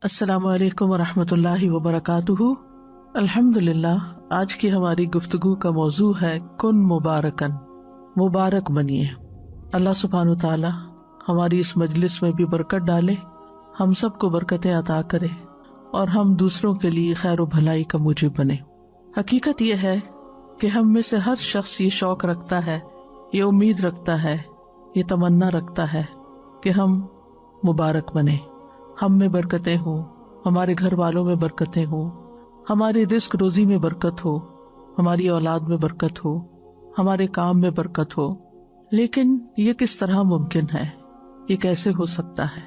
السلام علیکم ورحمۃ اللہ وبرکاتہ۔ الحمدللہ، آج کی ہماری گفتگو کا موضوع ہے کن مبارکن، مبارک بنیے۔ اللہ سبحانہ وتعالی ہماری اس مجلس میں بھی برکت ڈالے، ہم سب کو برکتیں عطا کرے اور ہم دوسروں کے لیے خیر و بھلائی کا موجب بنے۔ حقیقت یہ ہے کہ ہم میں سے ہر شخص یہ شوق رکھتا ہے، یہ امید رکھتا ہے، یہ تمنا رکھتا ہے کہ ہم مبارک بنے، ہم میں برکتیں ہوں، ہمارے گھر والوں میں برکتیں ہوں، ہماری رزق روزی میں برکت ہو، ہماری اولاد میں برکت ہو، ہمارے کام میں برکت ہو۔ لیکن یہ کس طرح ممکن ہے؟ یہ کیسے ہو سکتا ہے؟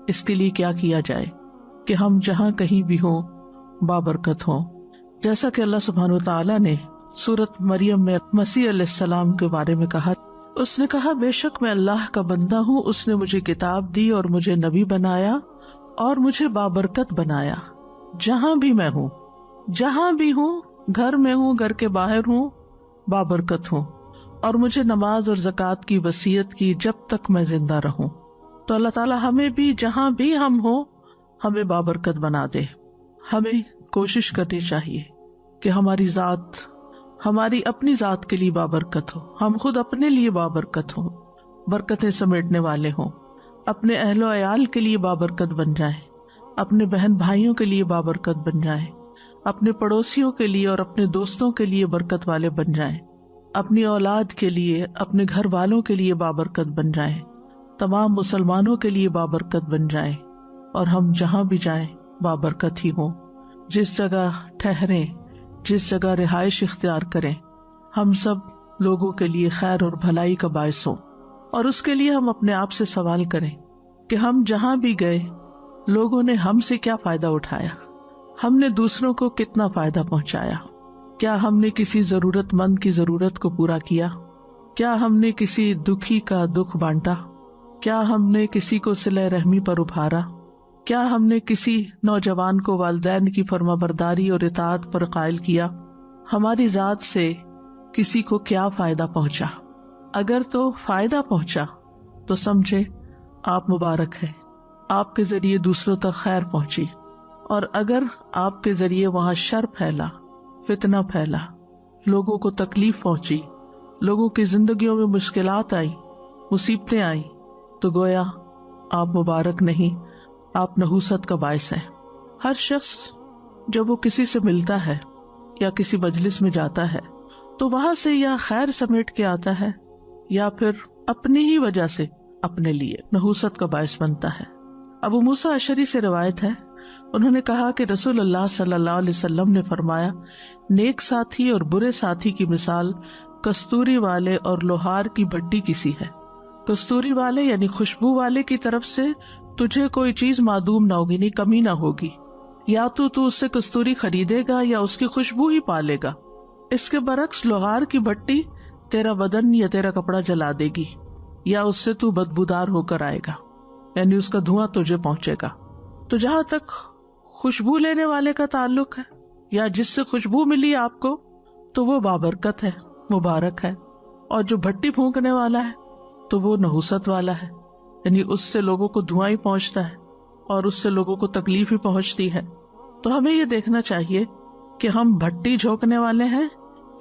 اس کے لیے کیا کیا جائے کہ ہم جہاں کہیں بھی ہوں بابرکت ہوں؟ جیسا کہ اللہ سبحانہ وتعالی نے سورۃ مریم میں مسیح علیہ السلام کے بارے میں کہا، اس نے کہا بے شک میں اللہ کا بندہ ہوں، اس نے مجھے کتاب دی اور مجھے نبی بنایا اور مجھے بابرکت بنایا۔ جہاں بھی میں ہوں، جہاں بھی ہوں، گھر میں ہوں، گھر کے باہر ہوں، بابرکت ہوں، اور مجھے نماز اور زکوٰۃ کی وصیت کی جب تک میں زندہ رہوں۔ تو اللہ تعالیٰ ہمیں بھی جہاں بھی ہم ہوں ہمیں بابرکت بنا دے۔ ہمیں کوشش کرنی چاہیے کہ ہماری ذات، ہماری اپنی ذات کے لیے بابرکت ہو، ہم خود اپنے لیے بابرکت ہوں، برکتیں سمیٹنے والے ہوں، اپنے اہل و عیال کے لیے بابرکت بن جائیں، اپنے بہن بھائیوں کے لیے بابرکت بن جائیں، اپنے پڑوسیوں کے لیے اور اپنے دوستوں کے لیے برکت والے بن جائیں، اپنی اولاد کے لیے، اپنے گھر والوں کے لیے بابرکت بن جائیں، تمام مسلمانوں کے لیے بابرکت بن جائیں، اور ہم جہاں بھی جائیں بابرکت ہی ہوں۔ جس جگہ ٹھہریں، جس جگہ رہائش اختیار کریں، ہم سب لوگوں کے لیے خیر اور بھلائی کا باعث ہوں۔ اور اس کے لیے ہم اپنے آپ سے سوال کریں کہ ہم جہاں بھی گئے لوگوں نے ہم سے کیا فائدہ اٹھایا، ہم نے دوسروں کو کتنا فائدہ پہنچایا، کیا ہم نے کسی ضرورت مند کی ضرورت کو پورا کیا، کیا ہم نے کسی دکھی کا دکھ بانٹا، کیا ہم نے کسی کو صلہ رحمی پر ابھارا، کیا ہم نے کسی نوجوان کو والدین کی فرما برداری اور اطاعت پر قائل کیا، ہماری ذات سے کسی کو کیا فائدہ پہنچا۔ اگر تو فائدہ پہنچا تو سمجھے آپ مبارک ہیں، آپ کے ذریعے دوسروں تک خیر پہنچی، اور اگر آپ کے ذریعے وہاں شر پھیلا، فتنہ پھیلا، لوگوں کو تکلیف پہنچی، لوگوں کی زندگیوں میں مشکلات آئی، مصیبتیں آئیں، تو گویا آپ مبارک نہیں، آپ نحوست کا باعث ہیں۔ ہر شخص جب وہ کسی سے ملتا ہے یا کسی مجلس میں جاتا ہے تو وہاں سے یا خیر سمیٹ کے آتا ہے یا پھر اپنی ہی وجہ سے اپنے لیے نحوست کا باعث بنتا ہے۔ ابو موسیٰ اشعری سے روایت ہے، انہوں نے کہا کہ رسول اللہ صلی اللہ علیہ وسلم نے فرمایا، نیک ساتھی اور برے ساتھی کی مثال کستوری والے اور لوہار کی بھٹی کی سی ہے۔ کستوری والے یعنی خوشبو والے کی طرف سے تجھے کوئی چیز معدوم نہ ہوگی، نہیں کمی نہ ہوگی، یا تو اس سے کستوری خریدے گا یا اس کی خوشبو ہی پالے گا۔ اس کے برعکس لوہار کی بھٹی تیرا بدن یا تیرا کپڑا جلا دے گی، یا اس سے تو بدبودار ہو کر آئے گا، یعنی اس کا دھواں تجھے پہنچے گا۔ تو جہاں تک خوشبو لینے والے کا تعلق ہے یا جس سے خوشبو ملی آپ کو، تو وہ بابرکت ہے، مبارک ہے، اور جو بھٹی پھونکنے والا ہے تو وہ نحوست والا ہے، یعنی اس سے لوگوں کو دھواں ہی پہنچتا ہے اور اس سے لوگوں کو تکلیف ہی پہنچتی ہے۔ تو ہمیں یہ دیکھنا چاہیے کہ ہم بھٹی جھونکنے والے ہیں،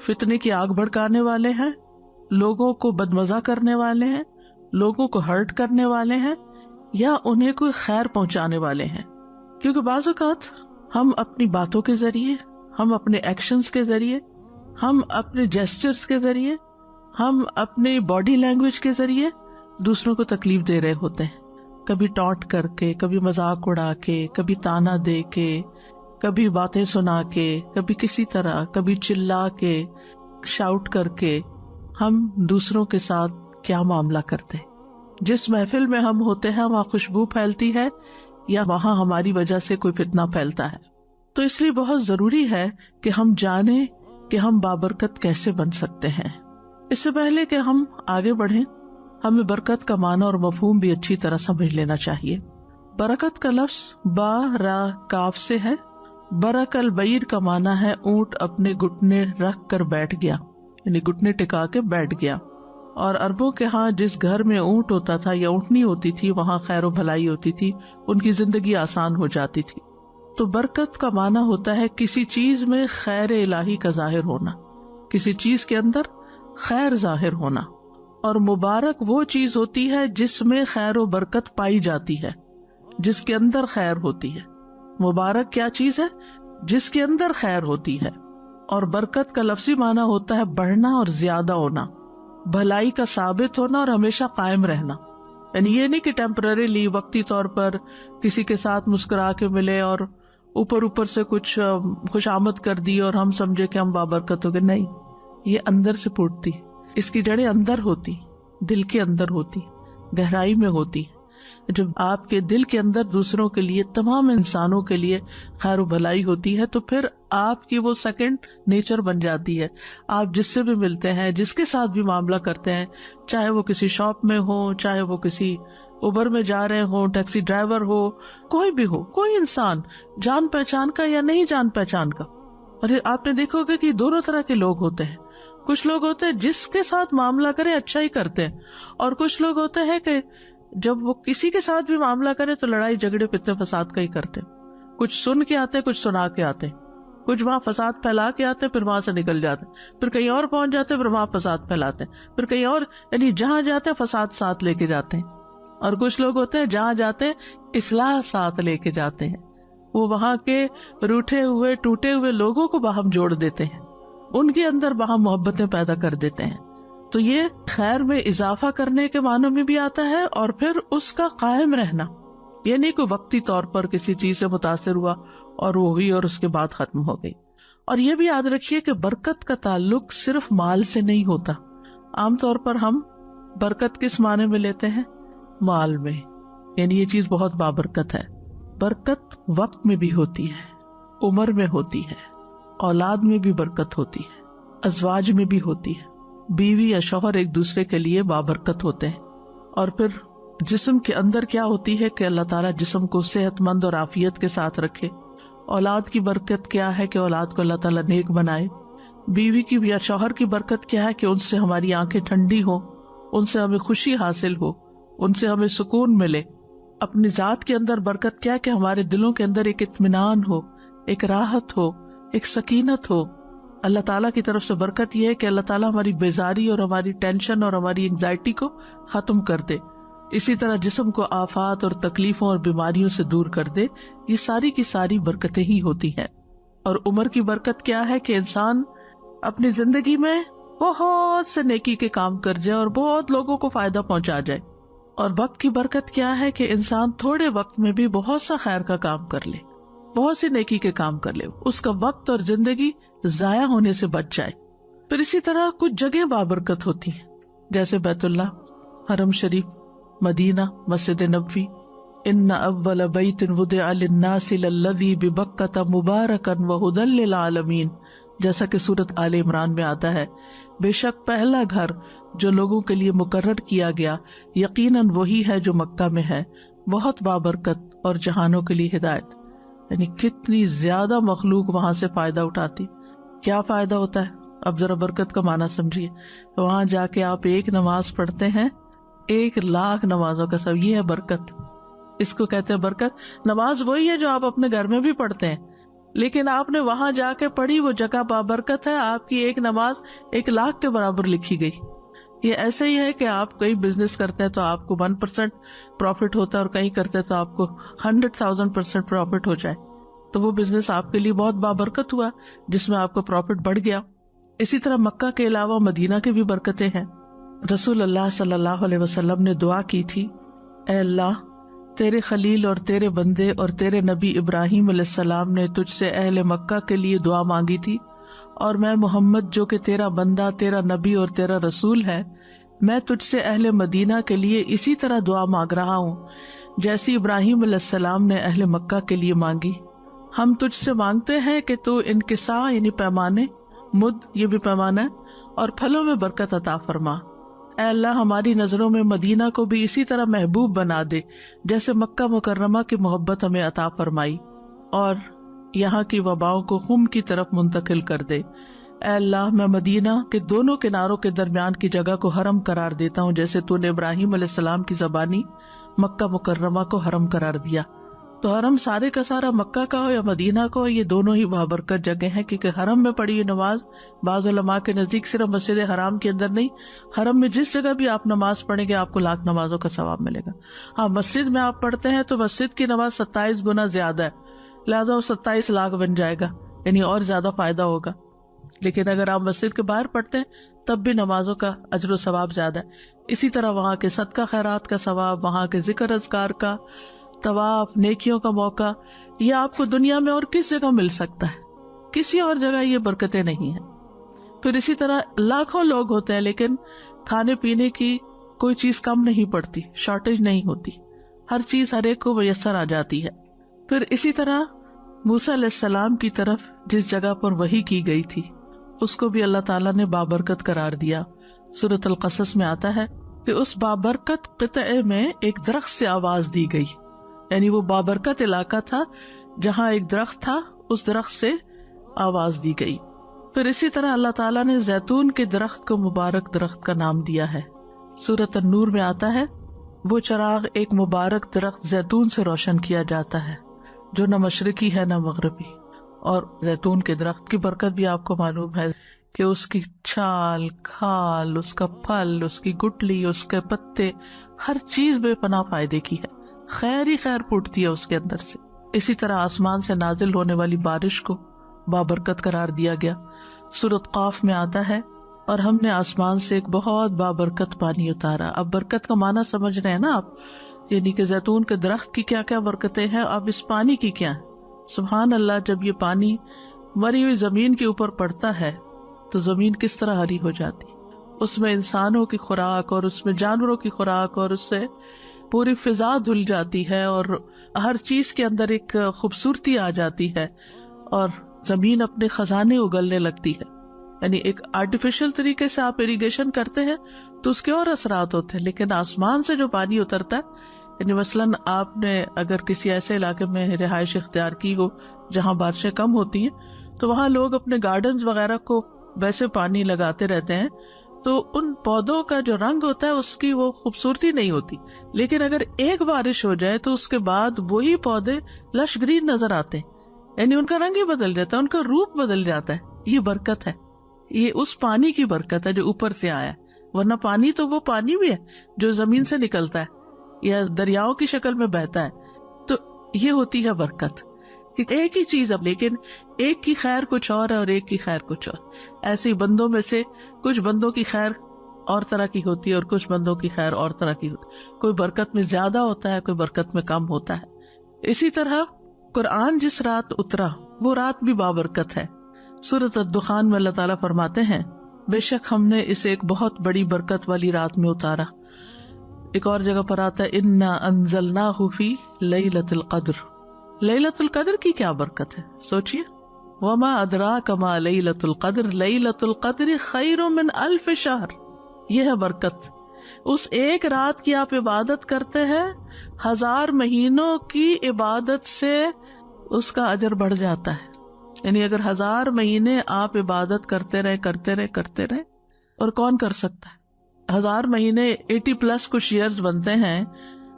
فتنے کی آگ بھڑکانے والے ہیں، لوگوں کو بدمزہ کرنے والے ہیں، لوگوں کو ہرٹ کرنے والے ہیں، یا انہیں کوئی خیر پہنچانے والے ہیں۔ کیونکہ بعض اوقات ہم اپنی باتوں کے ذریعے، ہم اپنے ایکشنز کے ذریعے، ہم اپنے جیسچرز کے ذریعے، ہم اپنے باڈی لینگویج کے ذریعے دوسروں کو تکلیف دے رہے ہوتے ہیں، کبھی ٹانٹ کر کے، کبھی مذاق اڑا کے، کبھی تانا دے کے، کبھی باتیں سنا کے، کبھی کسی طرح، کبھی چلا کے، شاؤٹ کر کے ہم دوسروں کے ساتھ کیا معاملہ کرتے ہیں۔ جس محفل میں ہم ہوتے ہیں وہاں خوشبو پھیلتی ہے یا وہاں ہماری وجہ سے کوئی فتنہ پھیلتا ہے۔ تو اس لیے بہت ضروری ہے کہ ہم جانیں کہ ہم بابرکت کیسے بن سکتے ہیں۔ اس سے پہلے کہ ہم آگے بڑھیں، ہمیں برکت کا معنی اور مفہوم بھی اچھی طرح سمجھ لینا چاہیے۔ برکت کا لفظ با را کاف سے ہے۔ برک البعیر کا معنی ہے اونٹ اپنے گھٹنے رکھ کر بیٹھ گیا، یعنی گھٹنے ٹکا کے بیٹھ گیا۔ اور عربوں کے ہاں جس گھر میں اونٹ ہوتا تھا یا اونٹنی ہوتی تھی وہاں خیر و بھلائی ہوتی تھی، ان کی زندگی آسان ہو جاتی تھی۔ تو برکت کا معنی ہوتا ہے کسی چیز میں خیر الہی کا ظاہر ہونا، کسی چیز کے اندر خیر ظاہر ہونا. اور مبارک وہ چیز ہوتی ہے جس میں خیر و برکت پائی جاتی ہے، جس کے اندر خیر ہوتی ہے. مبارک کیا چیز ہے؟ جس کے اندر خیر ہوتی ہے. اور برکت کا لفظی معنی ہوتا ہے بڑھنا اور زیادہ ہونا، بھلائی کا ثابت ہونا اور ہمیشہ قائم رہنا. یعنی یہ نہیں کہ ٹیمپرریلی وقتی طور پر کسی کے ساتھ مسکرا کے ملے اور اوپر سے کچھ خوش آمد کر دی اور ہم سمجھے کہ ہم بابرکت ہو گئے. نہیں، یہ اندر سے پھوٹتی، اس کی جڑیں اندر ہوتی، دل کے اندر ہوتی، گہرائی میں ہوتی. جب آپ کے دل کے اندر دوسروں کے لیے، تمام انسانوں کے لیے خیر و بھلائی ہوتی ہے تو پھر آپ کی وہ سیکنڈ نیچر بن جاتی ہے. آپ جس سے بھی ملتے ہیں، جس کے ساتھ بھی معاملہ کرتے ہیں، چاہے وہ کسی شاپ میں ہو، چاہے وہ کسی اوبر میں جا رہے ہوں، ٹیکسی ڈرائیور ہو، کوئی بھی ہو، کوئی انسان جان پہچان کا یا نہیں جان پہچان کا. اور آپ نے دیکھو گے کہ دونوں طرح کے لوگ ہوتے ہیں. کچھ لوگ ہوتے ہیں جس کے ساتھ معاملہ کرے اچھا ہی کرتے ہیں، اور کچھ لوگ ہوتے ہیں کہ جب وہ کسی کے ساتھ بھی معاملہ کرے تو لڑائی جھگڑے فتنے فساد کا ہی کرتے. کچھ سن کے آتے، کچھ سنا کے آتے، کچھ وہاں فساد پھیلا کے آتے، پھر وہاں سے نکل جاتے، پھر کہیں اور پہنچ جاتے، پھر وہاں فساد پھیلاتے، پھر کہیں اور، یعنی جہاں جاتے فساد ساتھ لے کے جاتے ہیں. اور کچھ لوگ ہوتے ہیں جہاں جاتے اصلاح ساتھ لے کے جاتے ہیں. وہ وہاں کے روٹھے ہوئے ٹوٹے ہوئے لوگوں کو باہم جوڑ دیتے ہیں، ان کے اندر باہم محبتیں پیدا کر دیتے ہیں. تو یہ خیر میں اضافہ کرنے کے معنوں میں بھی آتا ہے، اور پھر اس کا قائم رہنا، یہ نہیں کوئی وقتی طور پر کسی چیز سے متاثر ہوا اور وہ ہوئی اور اس کے بعد ختم ہو گئی. اور یہ بھی یاد رکھیے کہ برکت کا تعلق صرف مال سے نہیں ہوتا. عام طور پر ہم برکت کس معنی میں لیتے ہیں؟ مال میں، یعنی یہ چیز بہت بابرکت ہے. برکت وقت میں بھی ہوتی ہے، عمر میں ہوتی ہے، اولاد میں بھی برکت ہوتی ہے، ازواج میں بھی ہوتی ہے. بیوی یا شوہر ایک دوسرے کے لیے بابرکت ہوتے ہیں. اور پھر جسم کے اندر کیا ہوتی ہے کہ اللہ تعالیٰ جسم کو صحت مند اور عافیت کے ساتھ رکھے. اولاد کی برکت کیا ہے کہ اولاد کو اللہ تعالیٰ نیک بنائے. بیوی کی یا شوہر کی برکت کیا ہے کہ ان سے ہماری آنکھیں ٹھنڈی ہو، ان سے ہمیں خوشی حاصل ہو، ان سے ہمیں سکون ملے. اپنی ذات کے اندر برکت کیا ہے کہ ہمارے دلوں کے اندر ایک اطمینان ہو، ایک راحت ہو، ایک سکینت ہو. اللہ تعالیٰ کی طرف سے برکت یہ ہے کہ اللہ تعالیٰ ہماری بیزاری اور ہماری ٹینشن اور ہماری انگزائٹی کو ختم کر دے. اسی طرح جسم کو آفات اور تکلیفوں اور بیماریوں سے دور کر دے. یہ ساری کی ساری برکتیں ہی ہوتی ہیں. اور عمر کی برکت کیا ہے کہ انسان اپنی زندگی میں بہت سے نیکی کے کام کر جائے اور بہت لوگوں کو فائدہ پہنچا جائے. اور وقت کی برکت کیا ہے کہ انسان تھوڑے وقت میں بھی بہت سا خیر کا کام کر لے، بہت سی نیکی کے کام کر لے، اس کا وقت اور زندگی ضائع ہونے سے بچ جائے. پھر اسی طرح کچھ جگہ بابرکت ہوتی ہیں، جیسے بیت اللہ، حرم شریف، مدینہ، مسجد نبوی. ان اول بیت وضع للناس للذی ببکۃ مبارکا وہدی للعالمین، جیسا کہ سورۃ آل عمران میں آتا ہے، بے شک پہلا گھر جو لوگوں کے لیے مقرر کیا گیا یقیناً وہی ہے جو مکہ میں ہے، بہت بابرکت اور جہانوں کے لیے ہدایت. یعنی کتنی زیادہ مخلوق وہاں سے فائدہ اٹھاتی. کیا فائدہ ہوتا ہے؟ اب ذرا برکت کا معنی سمجھیے. وہاں جا کے آپ ایک نماز پڑھتے ہیں، 1,00,000 نمازوں کا سب، یہ ہے برکت. اس کو کہتے ہیں برکت. نماز وہی ہے جو آپ اپنے گھر میں بھی پڑھتے ہیں، لیکن آپ نے وہاں جا کے پڑھی، وہ جگہ بابرکت ہے. آپ کی ایک نماز 1,00,000 کے برابر لکھی گئی. یہ ایسے ہی ہے کہ آپ کہیں بزنس کرتے ہیں تو آپ کو 1% پروفٹ ہوتا ہے، اور کہیں کرتے ہیں تو آپ کو 100,000% پروفٹ ہو جائے، تو وہ بزنس آپ کے لیے بہت بابرکت ہوا جس میں آپ کا پروفٹ بڑھ گیا. اسی طرح مکہ کے علاوہ مدینہ کی بھی برکتیں ہیں. رسول اللہ صلی اللہ علیہ وسلم نے دعا کی تھی، اے اللہ، تیرے خلیل اور تیرے بندے اور تیرے نبی ابراہیم علیہ السلام نے تجھ سے اہل مکہ کے لیے دعا مانگی تھی، اور میں محمد جو کہ تیرا بندہ، تیرا نبی اور تیرا رسول ہے، میں تجھ سے اہل مدینہ کے لیے اسی طرح دعا مانگ رہا ہوں جیسی ابراہیم علیہ السلام نے اہل مکہ کے لیے مانگی. ہم تجھ سے مانگتے ہیں کہ تو انکساء یعنی پیمانے، مد یہ بھی پیمانہ ہے، اور پھلوں میں برکت عطا فرما. اے اللہ، ہماری نظروں میں مدینہ کو بھی اسی طرح محبوب بنا دے جیسے مکہ مکرمہ کی محبت ہمیں عطا فرمائی، اور یہاں کی وباؤں کو خم کی طرف منتقل کر دے. اے اللہ، میں مدینہ کے دونوں کناروں کے درمیان کی جگہ کو حرم قرار دیتا ہوں جیسے تو نے ابراہیم علیہ السلام کی زبانی مکہ مکرمہ کو حرم قرار دیا. تو حرم سارے کا سارا مکہ کا ہو یا مدینہ کا ہو، یہ دونوں ہی بابرکت جگہ ہیں، کیونکہ حرم میں پڑھی یہ نماز بعض علماء کے نزدیک صرف مسجد حرام کے اندر نہیں، حرم میں جس جگہ بھی آپ نماز پڑھیں گے آپ کو لاکھ نمازوں کا ثواب ملے گا۔ ہاں مسجد میں آپ پڑھتے ہیں تو مسجد کی نماز 27 گنا زیادہ ہے، لہٰذا وہ 27 لاکھ بن جائے گا، یعنی اور زیادہ فائدہ ہوگا۔ لیکن اگر آپ مسجد کے باہر پڑھتے ہیں تب بھی نمازوں کا اجر و ثواب زیادہ ہے۔ اسی طرح وہاں کے صدقہ خیرات کا ثواب، وہاں کے ذکر اذکار کا، طواف، نیکیوں کا موقع، یہ آپ کو دنیا میں اور کس جگہ مل سکتا ہے، کسی اور جگہ یہ برکتیں نہیں ہیں۔ پھر اسی طرح لاکھوں لوگ ہوتے ہیں لیکن کھانے پینے کی کوئی چیز کم نہیں پڑتی، شارٹیج نہیں ہوتی، ہر چیز ہر ایک کو میسر آ جاتی ہے۔ پھر اسی طرح موسیٰ علیہ السلام کی طرف جس جگہ پر وحی کی گئی تھی اس کو بھی اللہ تعالیٰ نے بابرکت قرار دیا۔ سورۃ القصص میں آتا ہے کہ اس بابرکت قطعے میں ایک درخت سے آواز دی گئی، یعنی وہ بابرکت علاقہ تھا جہاں ایک درخت تھا، اس درخت سے آواز دی گئی۔ پھر اسی طرح اللہ تعالیٰ نے زیتون کے درخت کو مبارک درخت کا نام دیا ہے۔ سورۃ النور میں آتا ہے وہ چراغ ایک مبارک درخت زیتون سے روشن کیا جاتا ہے جو نہ مشرقی ہے نہ مغربی۔ اور زیتون کے درخت کی برکت بھی آپ کو معلوم ہے کہ اس کی چھال، کھال، اس کا پھل، اس کی گٹلی، اس کے پتے، ہر چیز بے پناہ فائدے کی ہے، خیر ہی خیر پھوٹتی ہے اس کے اندر سے۔ اسی طرح آسمان سے نازل ہونے والی بارش کو بابرکت قرار دیا گیا۔ سورۃ قاف میں آتا ہے اور ہم نے آسمان سے ایک بہت بابرکت پانی اتارا۔ اب برکت کا معنی سمجھ رہے ہیں نا آپ، یعنی کہ زیتون کے درخت کی کیا کیا برکتیں ہیں، اب اس پانی کی کیا ہے۔ سبحان اللہ، جب یہ پانی مری ہوئی زمین کے اوپر پڑتا ہے تو زمین کس طرح ہری ہو جاتی، اس میں انسانوں کی خوراک اور اس میں جانوروں کی خوراک، اور اس سے پوری فضا دھل جاتی ہے اور ہر چیز کے اندر ایک خوبصورتی آ جاتی ہے اور زمین اپنے خزانے اگلنے لگتی ہے۔ یعنی ایک آرٹیفیشل طریقے سے آپ اریگیشن کرتے ہیں تو اس کے اور اثرات ہوتے ہیں، لیکن آسمان سے جو پانی اترتا ہے، یعنی مثلاً آپ نے اگر کسی ایسے علاقے میں رہائش اختیار کی ہو جہاں بارشیں کم ہوتی ہیں تو وہاں لوگ اپنے گارڈنز وغیرہ کو ویسے پانی لگاتے رہتے ہیں، تو ان پودوں کا جو رنگ ہوتا ہے اس کی وہ خوبصورتی نہیں ہوتی، لیکن اگر ایک بارش ہو جائے تو اس کے بعد وہی پودے لش گرین نظر آتے ہیں، یعنی ان کا رنگ ہی بدل جاتا ہے، ان کا روپ بدل جاتا ہے۔ یہ برکت ہے، یہ اس پانی کی برکت ہے جو اوپر سے آیا ہے، ورنہ پانی تو وہ پانی بھی ہے جو زمین سے نکلتا ہے یا دریاؤں کی شکل میں بہتا ہے۔ تو یہ ہوتی ہے برکت، ایک ہی چیز اب، لیکن ایک کی خیر کچھ اور ہے اور ایک کی خیر کچھ اور۔ ایسے ہی بندوں میں سے کچھ بندوں کی خیر اور طرح کی ہوتی ہے اور کچھ بندوں کی خیر اور طرح کی ہوتی ہے، کوئی برکت میں زیادہ ہوتا ہے، کوئی برکت میں کم ہوتا ہے۔ اسی طرح قرآن جس رات اترا وہ رات بھی بابرکت ہے۔ سورۃ الدخان میں اللہ تعالیٰ فرماتے ہیں بے شک ہم نے اسے ایک بہت بڑی برکت والی رات میں اتارا۔ ایک اور جگہ پر آتا ہے انا انزلناہ فی لیلۃ القدر۔ لیلۃ القدر کی کیا برکت ہے، سوچئے، وما ادراک ما لیلۃ القدر، لیلۃ القدر خیر من الف شہر۔ یہ ہے برکت، اس ایک رات کی آپ عبادت کرتے ہیں، 1000 مہینوں کی عبادت سے اس کا اجر بڑھ جاتا ہے۔ یعنی اگر 1000 مہینے آپ عبادت کرتے رہے، اور کون کر سکتا ہے؟ 1000 مہینے 80+ کچھ ایئرز بنتے ہیں،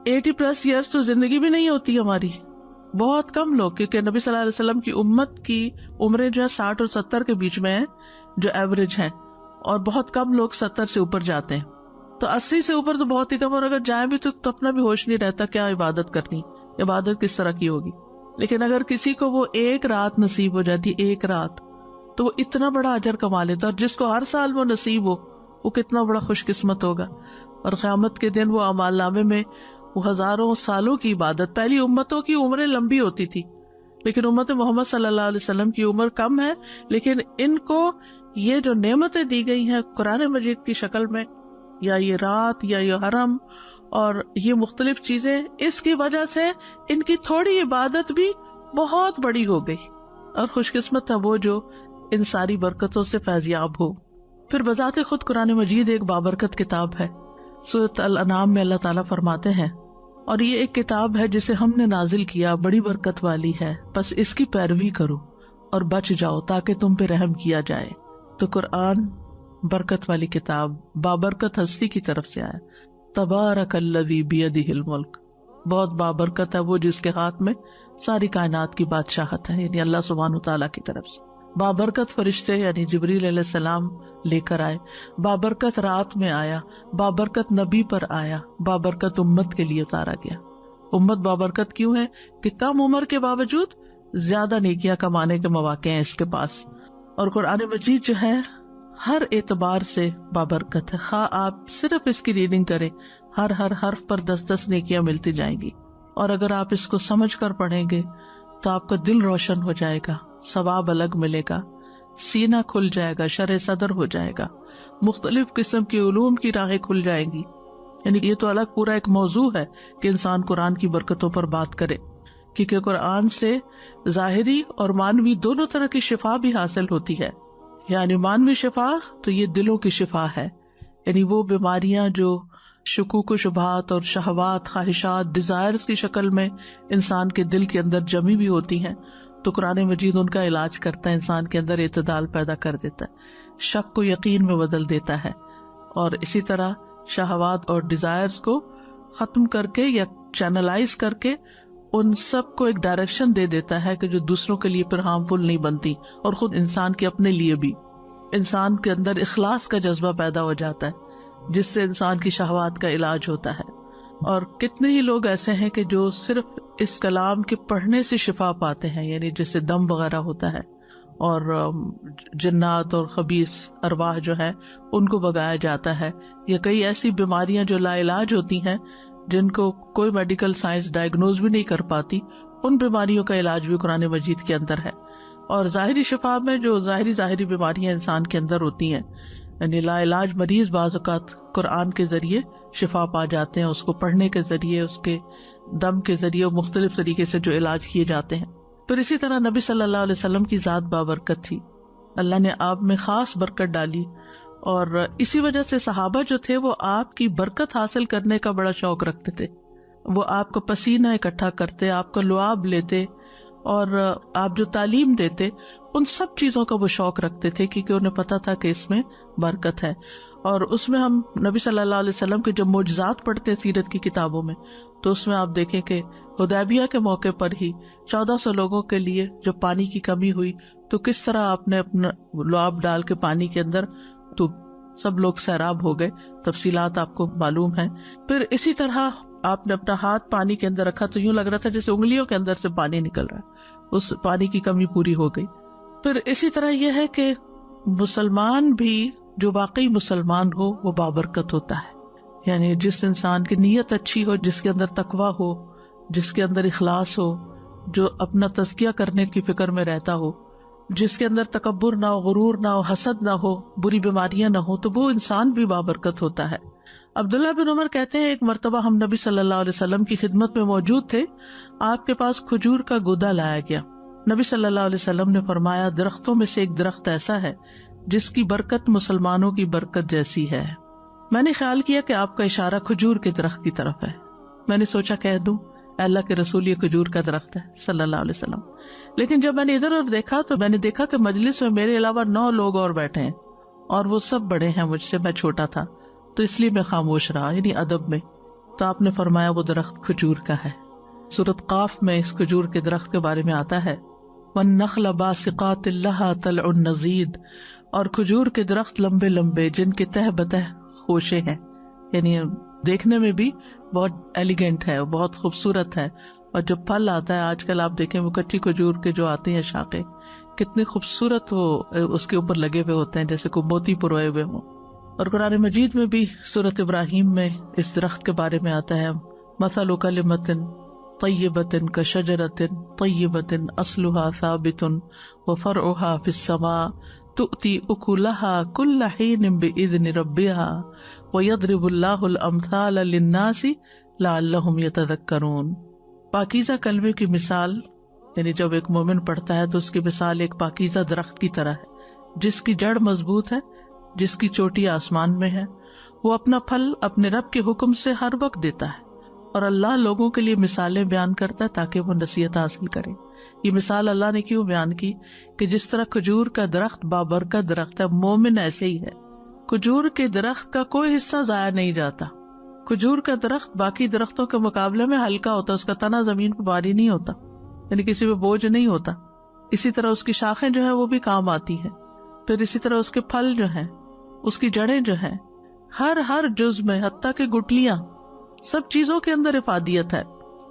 80+ ایئرز تو زندگی بھی نہیں ہوتی ہماری، بہت کم لوگ، کیونکہ نبی صلی اللہ علیہ وسلم کی امت کی عمریں جو ہے 60 اور 70 کے بیچ میں ہیں جو ایوریج ہیں، اور بہت کم لوگ 70 سے اوپر جاتے ہیں، تو 80 سے اوپر تو بہت ہی کم، اور اگر جائیں بھی تو اپنا بھی ہوش نہیں رہتا کیا عبادت کرنی، عبادت کس طرح کی ہوگی۔ لیکن اگر کسی کو وہ ایک رات نصیب ہو جاتی، ایک رات، تو وہ اتنا بڑا اجر کما لیتا، اور جس کو ہر سال وہ نصیب ہو وہ کتنا بڑا خوش قسمت ہوگا۔ اور قیامت کے دن وہ اعمال نامے میں وہ ہزاروں سالوں کی عبادت، پہلی امتوں کی عمریں لمبی ہوتی تھی لیکن امت محمد صلی اللہ علیہ وسلم کی عمر کم ہے، لیکن ان کو یہ جو نعمتیں دی گئی ہیں قرآن مجید کی شکل میں، یا یہ رات یا یہ حرم اور یہ مختلف چیزیں، اس کی وجہ سے ان کی تھوڑی عبادت بھی بہت بڑی ہو گئی، اور خوش قسمت تھا وہ جو ان ساری برکتوں سے فیضیاب ہو۔ پھر بذات خود قرآن مجید ایک بابرکت کتاب ہے۔ سورۃ الانعام میں اللہ تعالیٰ فرماتے ہیں اور یہ ایک کتاب ہے جسے ہم نے نازل کیا، بڑی برکت والی ہے، بس اس کی پیروی کرو اور بچ جاؤ تاکہ تم پہ رحم کیا جائے۔ تو قرآن برکت والی کتاب، بابرکت ہستی کی طرف سے آیا۔ تبارک الذی بیدہ الملک بہت بابرکت ہے وہ جس کے ہاتھ میں ساری کائنات کی بادشاہت ہے، یعنی اللہ سبحانہ تعالیٰ کی طرف سے۔ بابرکت فرشتے یعنی جبریل علیہ السلام لے کر آئے، بابرکت رات میں آیا، بابرکت نبی پر آیا، بابرکت امت کے لیے اتارا گیا۔ امت بابرکت کیوں ہے کہ کم عمر کے باوجود زیادہ نیکیاں کمانے کے مواقع ہیں اس کے پاس، اور قرآن مجید جو ہے ہر اعتبار سے بابرکت ہے۔ خواہ آپ صرف اس کی ریڈنگ کریں، ہر حرف پر 10 نیکیاں ملتی جائیں گی، اور اگر آپ اس کو سمجھ کر پڑھیں گے تو آپ کا دل روشن ہو جائے گا، ثواب الگ ملے گا، سینہ کھل جائے گا، شرح صدر ہو جائے گا، مختلف قسم کی علوم کی راہیں کھل جائیں گی۔ یعنی یہ تو الگ پورا ایک موضوع ہے کہ انسان قرآن کی برکتوں پر بات کرے، کیونکہ قرآن سے ظاہری اور معنوی دونوں طرح کی شفا بھی حاصل ہوتی ہے۔ یعنی معنوی شفا تو یہ دلوں کی شفا ہے، یعنی وہ بیماریاں جو شکوک و شبہات اور شہوات، خواہشات، ڈیزائرز کی شکل میں انسان کے دل کے اندر جمی ہوئی ہوتی ہیں، تو قرآن مجید ان کا علاج کرتا ہے، انسان کے اندر اعتدال پیدا کر دیتا ہے، شک کو یقین میں بدل دیتا ہے، اور اسی طرح شہوات اور ڈیزائرز کو ختم کر کے یا چینلائز کر کے ان سب کو ایک ڈائریکشن دے دیتا ہے کہ جو دوسروں کے لیے پھر ہارمفل نہیں بنتی، اور خود انسان کے اپنے لیے بھی۔ انسان کے اندر اخلاص کا جذبہ پیدا ہو جاتا ہے جس سے انسان کی شہوات کا علاج ہوتا ہے۔ اور کتنے ہی لوگ ایسے ہیں کہ جو صرف اس کلام کے پڑھنے سے شفا پاتے ہیں، یعنی جیسے دم وغیرہ ہوتا ہے اور جنات اور خبیث ارواح جو ہے ان کو بھگایا جاتا ہے، یا کئی ایسی بیماریاں جو لا علاج ہوتی ہیں جن کو کوئی میڈیکل سائنس ڈائگنوز بھی نہیں کر پاتی، ان بیماریوں کا علاج بھی قرآن مجید کے اندر ہے۔ اور ظاہری شفا میں جو ظاہری بیماریاں انسان کے اندر ہوتی ہیں، یعنی لا علاج مریض بعض اوقات قرآن کے ذریعے شفا پا جاتے ہیں، اس کو پڑھنے کے ذریعے، اس کے دم کے ذریعے، مختلف طریقے سے جو علاج کیے جاتے ہیں۔ پھر اسی طرح نبی صلی اللہ علیہ وسلم کی ذات بابرکت تھی، اللہ نے آپ میں خاص برکت ڈالی، اور اسی وجہ سے صحابہ جو تھے وہ آپ کی برکت حاصل کرنے کا بڑا شوق رکھتے تھے۔ وہ آپ کا پسینہ اکٹھا کرتے، آپ کا لعاب لیتے، اور آپ جو تعلیم دیتے، ان سب چیزوں کا وہ شوق رکھتے تھے، کیونکہ انہیں پتا تھا کہ اس میں برکت ہے۔ اور اس میں ہم نبی صلی اللہ علیہ وسلم کے جب معجزات پڑھتے سیرت کی کتابوں میں، تو اس میں آپ دیکھیں کہ حدیبیہ کے موقع پر ہی 1400 لوگوں کے لیے جو پانی کی کمی ہوئی، تو کس طرح آپ نے اپنا لعاب ڈال کے پانی کے اندر، تو سب لوگ سیراب ہو گئے، تفصیلات آپ کو معلوم ہیں۔ پھر اسی طرح آپ نے اپنا ہاتھ پانی کے اندر رکھا تو یوں لگ رہا تھا جیسے انگلیوں کے اندر سے پانی نکل رہا ہے، اس پانی کی کمی پوری ہو گئی۔ پھر اسی طرح یہ ہے کہ مسلمان بھی جو واقعی مسلمان ہو وہ بابرکت ہوتا ہے، یعنی جس انسان کی نیت اچھی ہو، جس کے اندر تقویٰ ہو، جس کے اندر اخلاص ہو، جو اپنا تزکیہ کرنے کی فکر میں رہتا ہو، جس کے اندر تکبر نہ ہو، غرور نہ ہو، حسد نہ ہو، بری بیماریاں نہ ہو، تو وہ انسان بھی بابرکت ہوتا ہے۔ عبداللہ بن عمر کہتے ہیں ایک مرتبہ ہم نبی صلی اللہ علیہ وسلم کی خدمت میں موجود تھے، آپ کے پاس کھجور کا گودا لایا گیا۔ نبی صلی اللہ علیہ وسلم نے فرمایا، درختوں میں سے ایک درخت ایسا ہے جس کی برکت مسلمانوں کی برکت جیسی ہے۔ میں نے خیال کیا کہ آپ کا اشارہ کھجور کے درخت کی طرف ہے۔ میں نے سوچا کہہ دوں اے اللہ کے رسول، یہ کھجور کا درخت ہے صلی اللہ علیہ وسلم۔ لیکن جب میں نے ادھر اور دیکھا تو میں نے دیکھا کہ مجلس میں میرے علاوہ 9 لوگ اور بیٹھے ہیں، اور وہ سب بڑے ہیں مجھ سے، میں چھوٹا تھا، تو اس لیے میں خاموش رہا، یعنی ادب میں۔ تو آپ نے فرمایا وہ درخت کھجور کا ہے۔ سورۃ قاف میں اس کھجور کے درخت کے بارے میں آتا ہے، وَالنَّخْلَ بَاسِقَاتٍ لَهَا طَلْعٌ نَضِيدٌ، اور کھجور کے درخت لمبے لمبے جن کے تہ بتہ خوشے ہیں، یعنی دیکھنے میں بھی بہت ایلیگنٹ ہے، بہت خوبصورت ہے، اور جب پھل آتا ہے، آج کل آپ دیکھیں وہ کچی کھجور کے جو آتے ہیں شاخیں، کتنے خوبصورت وہ اس کے اوپر لگے ہوئے ہوتے ہیں جیسے کوئی موتی پروئے ہوئے ہوں۔ اور قرآن مجید میں بھی سورۃ ابراہیم میں اس درخت کے بارے میں آتا ہے، مثل کلمۃ طیبۃ کشجرۃ طیبۃ اصلها ثابت وفرعها فی السماء تؤتی اکلها کل حین باذن ربها ویضرب اللہ الامثال للناس لعلہم یتذکرون۔ پاکیزہ کلمے کی مثال، یعنی جب ایک مومن پڑھتا ہے تو اس کی مثال ایک پاکیزہ درخت کی طرح ہے جس کی جڑ مضبوط ہے، جس کی چوٹی آسمان میں ہے، وہ اپنا پھل اپنے رب کے حکم سے ہر وقت دیتا ہے، اور اللہ لوگوں کے لیے مثالیں بیان کرتا ہے تاکہ وہ نصیحت حاصل کریں۔ یہ مثال اللہ نے کیوں بیان کی کہ جس طرح کھجور کا درخت بابرکت درخت ہے، مومن ایسے ہی ہے۔ کھجور کے درخت کا کوئی حصہ ضائع نہیں جاتا، کھجور کا درخت باقی درختوں کے مقابلے میں ہلکا ہوتا ہے، اس کا تنا زمین پہ بھاری نہیں ہوتا، یعنی کسی پہ بوجھ نہیں ہوتا. اسی طرح اس کی شاخیں جو ہے وہ بھی کام آتی ہیں. پھر اسی طرح اس کے پھل جو ہیں، اس کی جڑیں جو ہیں، ہر جز میں، حتیٰ کہ گٹلیاں، سب چیزوں کے اندر افادیت ہے.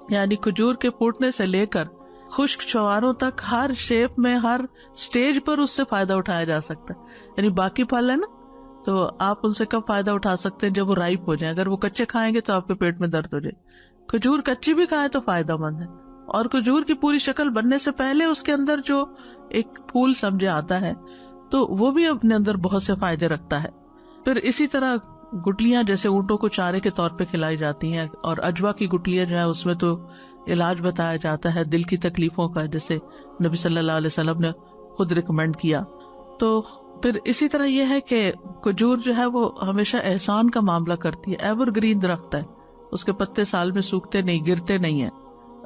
یعنی کھجور کے پھوٹنے سے لے کر خشک چواروں تک ہر شیپ میں، ہر سٹیج پر اس سے فائدہ اٹھایا جا سکتا ہے. یعنی باقی پھل ہے نا، تو آپ ان سے کب فائدہ اٹھا سکتے ہیں؟ جب وہ رائپ ہو جائیں. اگر وہ کچے کھائیں گے تو آپ کے پیٹ میں درد ہو جائے. کھجور کچی بھی کھائیں تو فائدہ مند ہے. اور کھجور کی پوری شکل بننے سے پہلے اس کے اندر جو ایک پھول سمجھے آتا ہے تو وہ بھی اپنے اندر بہت سے فائدے رکھتا ہے. پھر اسی طرح گٹلیاں جیسے اونٹوں کو چارے کے طور پہ کھلائی جاتی ہیں، اور اجوا کی گٹلیاں جو ہے اس میں تو علاج بتایا جاتا ہے دل کی تکلیفوں کا، جیسے نبی صلی اللہ علیہ وسلم نے خود ریکمینڈ کیا. تو پھر اسی طرح یہ ہے کہ کھجور جو ہے وہ ہمیشہ احسان کا معاملہ کرتی ہے. ایور گرین درخت ہے، اس کے پتے سال میں سوکھتے نہیں، گرتے نہیں ہیں.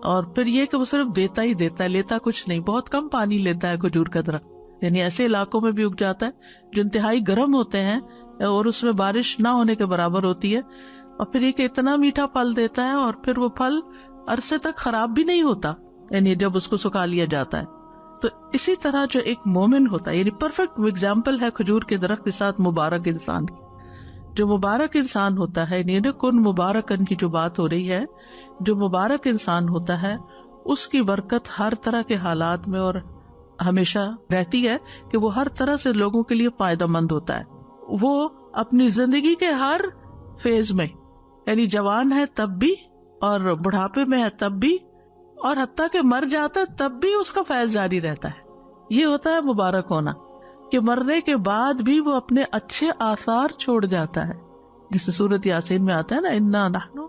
اور پھر یہ کہ وہ صرف دیتا ہی دیتا ہے، لیتا کچھ نہیں. بہت کم پانی لیتا ہے کھجور کا درخت، یعنی ایسے علاقوں میں بھی اگ جاتا ہے جو انتہائی گرم ہوتے ہیں اور اس میں بارش نہ ہونے کے برابر ہوتی ہے. اور پھر یہ کہ اتنا میٹھا پھل دیتا ہے، اور پھر وہ پھل عرصے تک خراب بھی نہیں ہوتا، یعنی جب اس کو سکھا لیا جاتا ہے. تو اسی طرح جو ایک مومن ہوتا ہے، یعنی پرفیکٹ ایگزامپل ہے کھجور کے درخت کے ساتھ مبارک انسان کی. جو مبارک انسان ہوتا ہے، یعنی کن مبارکن کی جو بات ہو رہی ہے، جو مبارک انسان ہوتا ہے اس کی برکت ہر طرح کے حالات میں اور ہمیشہ رہتی ہے کہ وہ ہر طرح سے لوگوں کے لیے فائدہ مند ہوتا ہے. وہ اپنی زندگی کے ہر فیز میں، یعنی جوان ہے تب بھی، اور بڑھاپے میں ہے تب بھی، اور حتیٰ کہ مر جاتا ہے تب بھی اس کا فیض جاری رہتا ہے. یہ ہوتا ہے مبارک ہونا، کہ مرنے کے بعد بھی وہ اپنے اچھے آثار چھوڑ جاتا ہے. جسے سورۃ یاسین میں آتا ہے نا، انا نحن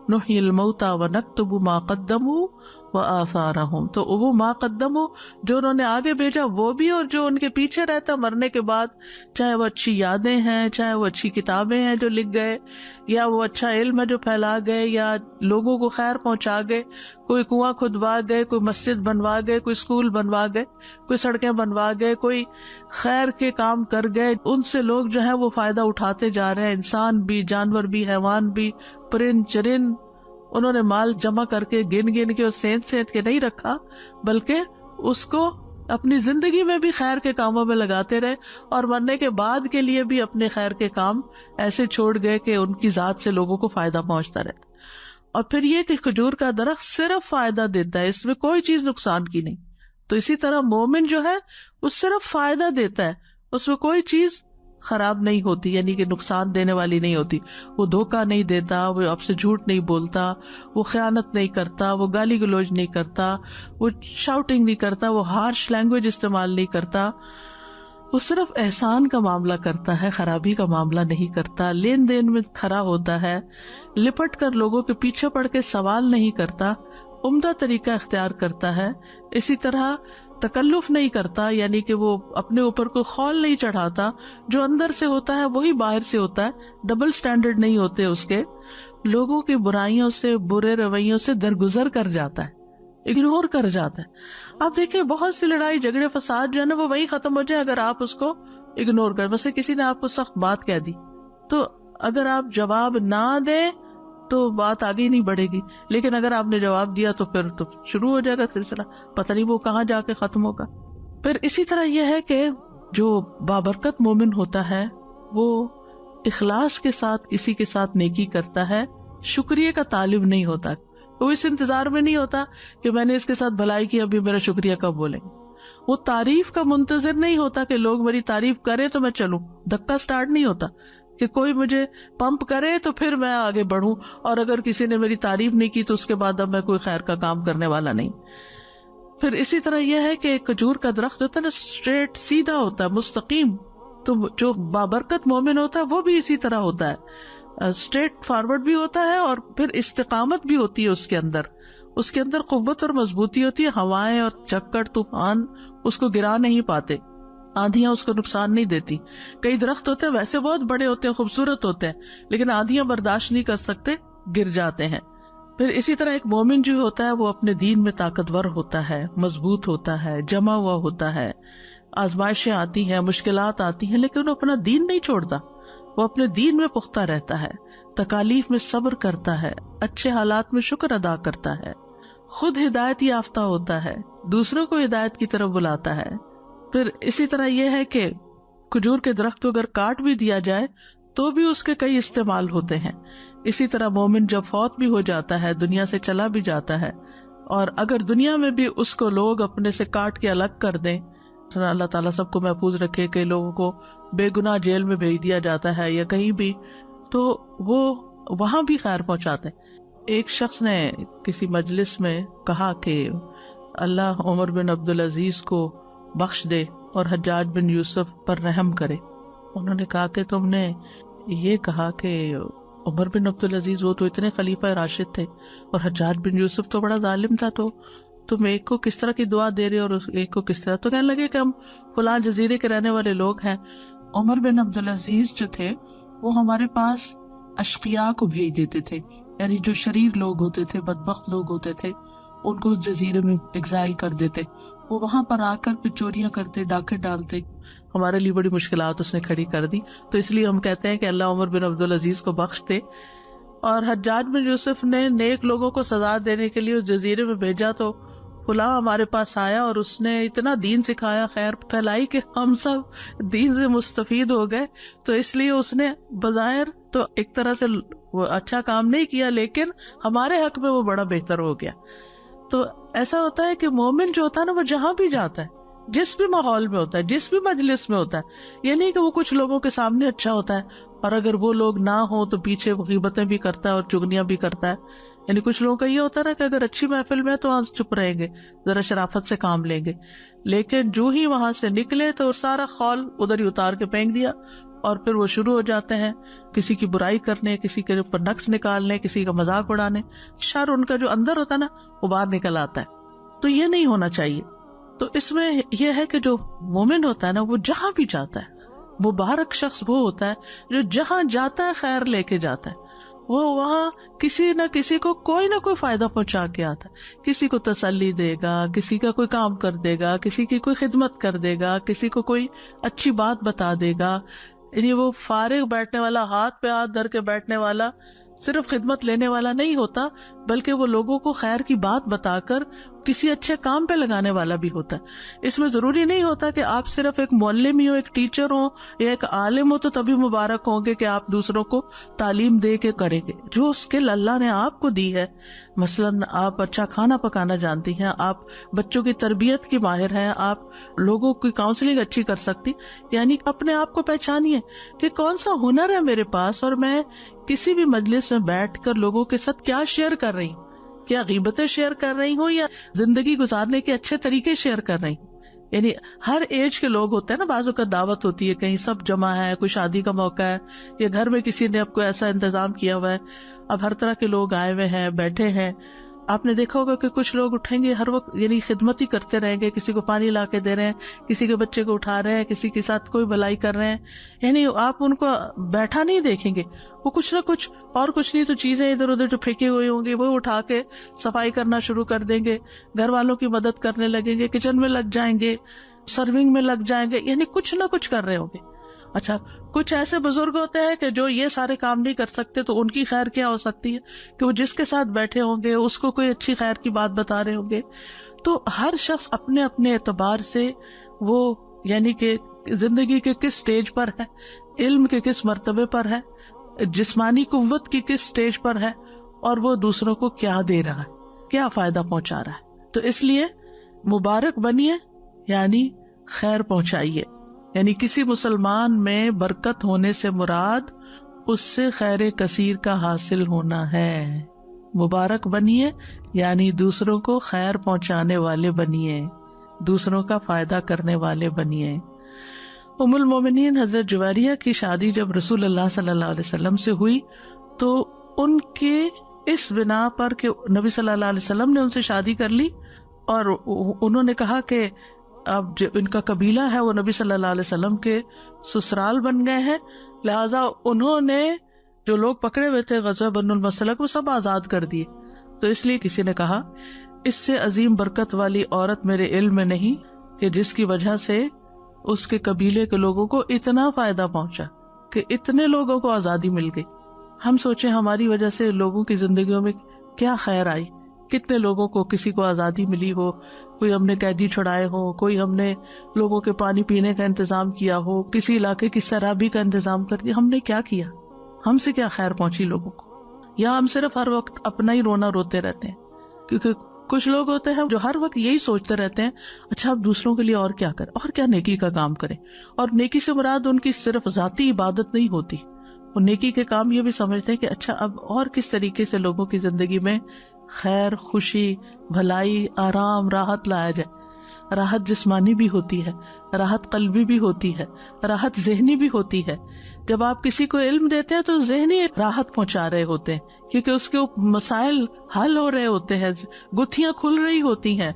نحیی الموتى ونکتب ما قدموا وآثارهم. تو وہ ما قدموا، جو انہوں نے آگے بھیجا وہ بھی، اور جو ان کے پیچھے رہتا مرنے کے بعد، چاہے وہ اچھی یادیں ہیں، چاہے وہ اچھی کتابیں ہیں جو لکھ گئے، یا وہ اچھا علم ہے جو پھیلا گئے، یا لوگوں کو خیر پہنچا گئے، کوئی کنواں کھدوا گئے، کوئی مسجد بنوا گئے، کوئی اسکول بنوا گئے، کوئی سڑکیں بنوا گئے، کوئی خیر کے کام کر گئے. ان سے لوگ جو ہے وہ فائدہ اٹھاتے جا رہے ہیں، انسان بھی، جانور بھی، حیوان بھی، پرند چرند. انہوں نے مال جمع کر کے گن کے اور سینت کے نہیں رکھا، بلکہ اس کو اپنی زندگی میں بھی خیر کے کاموں میں لگاتے رہے، اور مرنے کے بعد کے لیے بھی اپنے خیر کے کام ایسے چھوڑ گئے کہ ان کی ذات سے لوگوں کو فائدہ پہنچتا رہتا. اور پھر یہ کہ کھجور کا درخت صرف فائدہ دیتا ہے، اس میں کوئی چیز نقصان کی نہیں. تو اسی طرح مومن جو ہے وہ صرف فائدہ دیتا ہے، اس میں کوئی چیز خراب نہیں ہوتی، یعنی کہ نقصان دینے والی نہیں ہوتی. وہ دھوکہ نہیں دیتا، وہ آپ سے جھوٹ نہیں بولتا، وہ خیانت نہیں کرتا، وہ گالی گلوچ نہیں کرتا، وہ شاؤٹنگ نہیں کرتا، وہ ہارش لینگویج استعمال نہیں کرتا. وہ صرف احسان کا معاملہ کرتا ہے، خرابی کا معاملہ نہیں کرتا. لین دین میں کھرا ہوتا ہے، لپٹ کر لوگوں کے پیچھے پڑ کے سوال نہیں کرتا، عمدہ طریقہ اختیار کرتا ہے. اسی طرح تکلف نہیں کرتا، یعنی کہ وہ اپنے اوپر کوئی خول نہیں چڑھاتا. جو اندر سے ہوتا ہے وہی باہر سے ہوتا ہے، ڈبل سٹینڈرڈ نہیں ہوتے اس کے. لوگوں کی برائیوں سے، برے رویوں سے درگزر کر جاتا ہے، اگنور کر جاتا ہے. آپ دیکھیں بہت سی لڑائی جھگڑے فساد جو ہے نا وہ وہی ختم ہو جائے اگر آپ اس کو اگنور کر. ویسے کسی نے آپ کو سخت بات کہہ دی تو اگر آپ جواب نہ دیں تو بات آگے نہیں بڑھے گی، لیکن اگر آپ نے جواب دیا تو پھر تو شروع ہو جائے گا سلسلہ، پتہ نہیں وہ کہاں جا کے ختم ہوگا. پھر اسی طرح یہ ہے کہ جو بابرکت مومن ہوتا ہے وہ اخلاص کے ساتھ کسی کے ساتھ نیکی کرتا ہے، شکریہ کا طالب نہیں ہوتا. وہ اس انتظار میں نہیں ہوتا کہ میں نے اس کے ساتھ بھلائی کی، ابھی میرا شکریہ کب بولیں. وہ تعریف کا منتظر نہیں ہوتا کہ لوگ میری تعریف کرے تو میں چلوں. دھکا سٹارٹ نہیں ہوتا کہ کوئی مجھے پمپ کرے تو پھر میں آگے بڑھوں، اور اگر کسی نے میری تعریف نہیں کی تو اس کے بعد اب میں کوئی خیر کا کام کرنے والا نہیں. پھر اسی طرح یہ ہے کہ کھجور کا درخت ہوتا ہے نا، اسٹریٹ، سیدھا ہوتا ہے، مستقیم. تو جو بابرکت مومن ہوتا ہے وہ بھی اسی طرح ہوتا ہے، اسٹریٹ فارورڈ بھی ہوتا ہے، اور پھر استقامت بھی ہوتی ہے اس کے اندر قوت اور مضبوطی ہوتی ہے. ہوائیں اور چکر طوفان اس کو گرا نہیں پاتے، آندھیاں اس کو نقصان نہیں دیتی. کئی درخت ہوتے ہیں ویسے بہت بڑے ہوتے ہیں، خوبصورت ہوتے ہیں، لیکن آندھیاں برداشت نہیں کر سکتے، گر جاتے ہیں. پھر اسی طرح ایک مومن جو ہوتا ہے وہ اپنے دین میں طاقتور ہوتا ہے، مضبوط ہوتا ہے، جمع ہوا ہوتا ہے. آزمائشیں آتی ہیں، مشکلات آتی ہیں، لیکن وہ اپنا دین نہیں چھوڑتا، وہ اپنے دین میں پختہ رہتا ہے. تکالیف میں صبر کرتا ہے، اچھے حالات میں شکر ادا کرتا ہے، خود ہدایت یافتہ ہوتا ہے، دوسروں کو ہدایت کی طرف بلاتا ہے۔ پھر اسی طرح یہ ہے کہ کھجور کے درخت کو اگر کاٹ بھی دیا جائے تو بھی اس کے کئی استعمال ہوتے ہیں۔ اسی طرح مومن جب فوت بھی ہو جاتا ہے، دنیا سے چلا بھی جاتا ہے، اور اگر دنیا میں بھی اس کو لوگ اپنے سے کاٹ کے الگ کر دیں، اللہ تعالیٰ سب کو محفوظ رکھے کہ لوگوں کو بے گناہ جیل میں بھیج دیا جاتا ہے یا کہیں بھی، تو وہ وہاں بھی خیر پہنچاتے ہیں۔ ایک شخص نے کسی مجلس میں کہا کہ اللہ عمر بن عبدالعزیز کو بخش دے اور حجاج بن یوسف پر رحم کرے۔ انہوں نے کہا کہ تم نے یہ کہا کہ عمر بن عبدالعزیز وہ تو اتنے خلیفہ راشد تھے اور حجاج بن یوسف تو بڑا ظالم تھا، تو تم ایک کو کس طرح کی دعا دے رہے اور ایک کو کس طرح؟ تو کہنے لگے کہ ہم فلاں جزیرے کے رہنے والے لوگ ہیں، عمر بن عبدالعزیز جو تھے وہ ہمارے پاس اشقیاء کو بھیج دیتے تھے، یعنی جو شریر لوگ ہوتے تھے، بدبخت لوگ ہوتے تھے، ان کو اس جزیرے میں ایگزائل کر دیتے، وہ وہاں پر آ کر پھر چوریاں کرتے، ڈاکے ڈالتے۔ ہمارے لیے بڑی مشکلات اس نے کھڑی کر دی، تو اس لیے ہم کہتے ہیں کہ اللہ عمر بن عبدالعزیز کو بخش دے۔ اور حجاج بن یوسف نے نیک لوگوں کو سزا دینے کے لیے اس جزیرے میں بھیجا، تو فلاں ہمارے پاس آیا اور اس نے اتنا دین سکھایا، خیر پھیلائی کہ ہم سب دین سے مستفید ہو گئے، تو اس لیے اس نے بظاہر تو ایک طرح سے وہ اچھا کام نہیں کیا، لیکن ہمارے حق میں وہ بڑا بہتر ہو گیا۔ تو ایسا ہوتا ہے کہ مومن جو ہوتا ہے نا، وہ جہاں بھی جاتا ہے، جس بھی ماحول میں ہوتا ہے، جس بھی مجلس میں ہوتا ہے، یہ نہیں کہ وہ کچھ لوگوں کے سامنے اچھا ہوتا ہے اور اگر وہ لوگ نہ ہوں تو پیچھے غیبتیں بھی کرتا ہے اور چگلیاں بھی کرتا ہے۔ یعنی کچھ لوگوں کا یہ ہوتا ہے نا کہ اگر اچھی محفل میں ہے تو آج چپ رہیں گے، ذرا شرافت سے کام لیں گے، لیکن جو ہی وہاں سے نکلے تو سارا خول ادھر ہی اتار کے پھینک دیا، اور پھر وہ شروع ہو جاتے ہیں کسی کی برائی کرنے، کسی کے اوپر نقص نکالنے، کسی کا مذاق اڑانے۔ شر ان کا جو اندر ہوتا ہے نا وہ باہر نکل آتا ہے، تو یہ نہیں ہونا چاہیے۔ تو اس میں یہ ہے کہ جو مومن ہوتا ہے نا، وہ جہاں بھی جاتا ہے، مبارک شخص وہ ہوتا ہے جو جہاں جاتا ہے خیر لے کے جاتا ہے، وہ وہاں کسی نہ کسی کو کوئی نہ کوئی فائدہ پہنچا کے آتا ہے، کسی کو تسلی دے گا، کسی کا کوئی کام کر دے گا، کسی کی کوئی خدمت کر دے گا، کسی کو کوئی اچھی بات بتا دے گا۔ یعنی وہ فارغ بیٹھنے والا، ہاتھ پہ ہاتھ دھر کے بیٹھنے والا، صرف خدمت لینے والا نہیں ہوتا، بلکہ وہ لوگوں کو خیر کی بات بتا کر کسی اچھے کام پہ لگانے والا بھی ہوتا ہے۔ اس میں ضروری نہیں ہوتا کہ آپ صرف ایک معلم ہی ہو، ایک ٹیچر ہو یا ایک عالم ہو تو تبھی مبارک ہوں گے کہ آپ دوسروں کو تعلیم دے کے کریں گے۔ جو اسکل اللہ نے آپ کو دی ہے، مثلاً آپ اچھا کھانا پکانا جانتی ہیں، آپ بچوں کی تربیت کی ماہر ہیں، آپ لوگوں کی کاؤنسلنگ اچھی کر سکتی، یعنی اپنے آپ کو پہچانیے کہ کون سا ہنر ہے میرے پاس، اور میں کسی بھی مجلس میں بیٹھ کر لوگوں کے ساتھ کیا شیئر کر رہی ہوں، کیا غیبتیں شیئر کر رہی ہوں یا زندگی گزارنے کے اچھے طریقے شیئر کر رہی ہوں۔ یعنی ہر ایج کے لوگ ہوتے ہیں نا، بعض اوقات دعوت ہوتی ہے، کہیں سب جمع ہے، کوئی شادی کا موقع ہے یا گھر میں کسی نے اب کوئی ایسا انتظام کیا ہوا ہے، اب ہر طرح کے لوگ آئے ہوئے ہیں، بیٹھے ہیں۔ آپ نے دیکھا ہوگا کہ کچھ لوگ اٹھیں گے ہر وقت، یعنی خدمت ہی کرتے رہیں گے، کسی کو پانی لا کے دے رہے ہیں، کسی کے بچے کو اٹھا رہے ہیں، کسی کے ساتھ کوئی بھلائی کر رہے ہیں، یعنی آپ ان کو بیٹھا نہیں دیکھیں گے، وہ کچھ نہ کچھ، اور کچھ نہیں تو چیزیں ادھر ادھر جو پھینکی ہوئی ہوں گی وہ اٹھا کے صفائی کرنا شروع کر دیں گے، گھر والوں کی مدد کرنے لگیں گے، کچن میں لگ جائیں گے، سرونگ میں لگ جائیں گے، یعنی کچھ نہ کچھ کر رہے ہوں گے۔ اچھا، کچھ ایسے بزرگ ہوتے ہیں کہ جو یہ سارے کام نہیں کر سکتے، تو ان کی خیر کیا ہو سکتی ہے کہ وہ جس کے ساتھ بیٹھے ہوں گے اس کو کوئی اچھی خیر کی بات بتا رہے ہوں گے۔ تو ہر شخص اپنے اپنے اعتبار سے وہ یعنی کہ زندگی کے کس سٹیج پر ہے، علم کے کس مرتبے پر ہے، جسمانی قوت کی کس سٹیج پر ہے، اور وہ دوسروں کو کیا دے رہا ہے، کیا فائدہ پہنچا رہا ہے۔ تو اس لیے مبارک بنیے، یعنی خیر پہنچائیے، یعنی کسی مسلمان میں برکت ہونے سے مراد اس سے خیر کثیر کا حاصل ہونا ہے۔ مبارک بنیے یعنی دوسروں کو خیر پہنچانے والے بنیے، دوسروں کا فائدہ کرنے والے بنیے۔ ام المومنین حضرت جویریہ کی شادی جب رسول اللہ صلی اللہ علیہ وسلم سے ہوئی تو ان کے اس بنا پر کہ نبی صلی اللہ علیہ وسلم نے ان سے شادی کر لی، اور انہوں نے کہا کہ اب جو ان کا قبیلہ ہے وہ نبی صلی اللہ علیہ وسلم کے سسرال بن گئے ہیں، لہٰذا انہوں نے جو لوگ پکڑے ہوئے تھے غزوہ بنو المصطلق وہ سب آزاد کر دیے۔ تو اس لیے کسی نے کہا اس سے عظیم برکت والی عورت میرے علم میں نہیں کہ جس کی وجہ سے اس کے قبیلے کے لوگوں کو اتنا فائدہ پہنچا کہ اتنے لوگوں کو آزادی مل گئی۔ ہم سوچیں ہماری وجہ سے لوگوں کی زندگیوں میں کیا خیر آئی، کتنے لوگوں کو، کسی کو آزادی ملی ہو، کوئی ہم نے قیدی چھڑائے ہو، کوئی ہم نے لوگوں کے پانی پینے کا انتظام کیا ہو، کسی علاقے کی سرابی کا انتظام کر دیا. ہم نے کیا کیا؟ ہم سے کیا خیر پہنچی لوگوں کو؟ یا ہم صرف ہر وقت اپنا ہی رونا روتے رہتے ہیں؟ کیونکہ کچھ لوگ ہوتے ہیں جو ہر وقت یہی سوچتے رہتے ہیں اچھا اب دوسروں کے لیے اور کیا کریں، اور کیا نیکی کا کام کریں. اور نیکی سے مراد ان کی صرف ذاتی عبادت نہیں ہوتی، وہ نیکی کے کام یہ بھی سمجھتے ہیں کہ اچھا اب اور کس طریقے سے لوگوں کی زندگی میں خیر، خوشی، بھلائی، آرام، راحت لایا جائے. راحت جسمانی بھی ہوتی ہے، راحت قلبی بھی ہوتی ہے، راحت ذہنی بھی ہوتی ہے. جب آپ کسی کو علم دیتے ہیں تو ذہنی راحت پہنچا رہے ہوتے ہیں، کیونکہ اس کے مسائل حل ہو رہے ہوتے ہیں، گتھیاں کھل رہی ہوتی ہیں،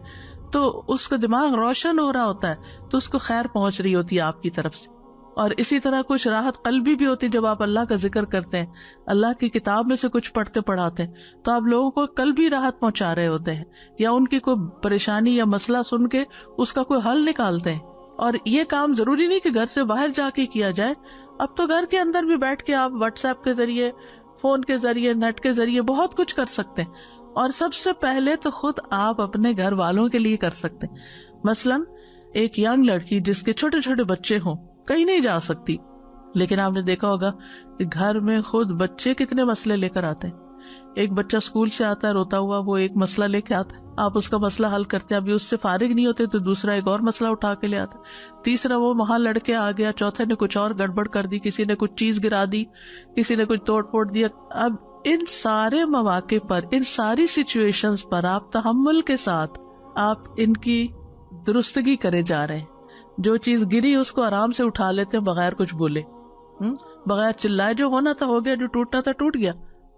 تو اس کا دماغ روشن ہو رہا ہوتا ہے، تو اس کو خیر پہنچ رہی ہوتی ہے آپ کی طرف سے. اور اسی طرح کچھ راحت قلبی بھی ہوتی ہے، جب آپ اللہ کا ذکر کرتے ہیں، اللہ کی کتاب میں سے کچھ پڑھتے پڑھاتے ہیں، تو آپ لوگوں کو قلبی راحت پہنچا رہے ہوتے ہیں، یا ان کی کوئی پریشانی یا مسئلہ سن کے اس کا کوئی حل نکالتے ہیں. اور یہ کام ضروری نہیں کہ گھر سے باہر جا کے کیا جائے، اب تو گھر کے اندر بھی بیٹھ کے آپ واٹس ایپ کے ذریعے، فون کے ذریعے، نیٹ کے ذریعے بہت کچھ کر سکتے ہیں. اور سب سے پہلے تو خود آپ اپنے گھر والوں کے لیے کر سکتے ہیں. مثلاً ایک ینگ لڑکی جس کے چھوٹے چھوٹے بچے ہوں، کہیں نہیں جا سکتی، لیکن آپ نے دیکھا ہوگا کہ گھر میں خود بچے کتنے مسئلے لے کر آتے ہیں. ایک بچہ اسکول سے آتا ہے روتا ہوا، وہ ایک مسئلہ لے کے آتا ہے، آپ اس کا مسئلہ حل کرتے ہیں. ابھی اس سے فارغ نہیں ہوتے تو دوسرا ایک اور مسئلہ اٹھا کے لے آتا ہے، تیسرا وہ وہاں لڑکے آ گیا، چوتھے نے کچھ اور گڑبڑ کر دی، کسی نے کچھ چیز گرا دی، کسی نے کچھ توڑ پھوڑ دیا. اب ان سارے مواقع پر، ان ساری سچویشنز پر آپ تحمل کے ساتھ آپ ان کی درستگی کرے جا رہے ہیں. جو چیز گری اس کو آرام سے اٹھا لیتے ہیں بغیر کچھ بولے، بغیر چلائے. جو ہونا تھا ہو گیا، جو ٹوٹنا تھا ٹوٹ گیا،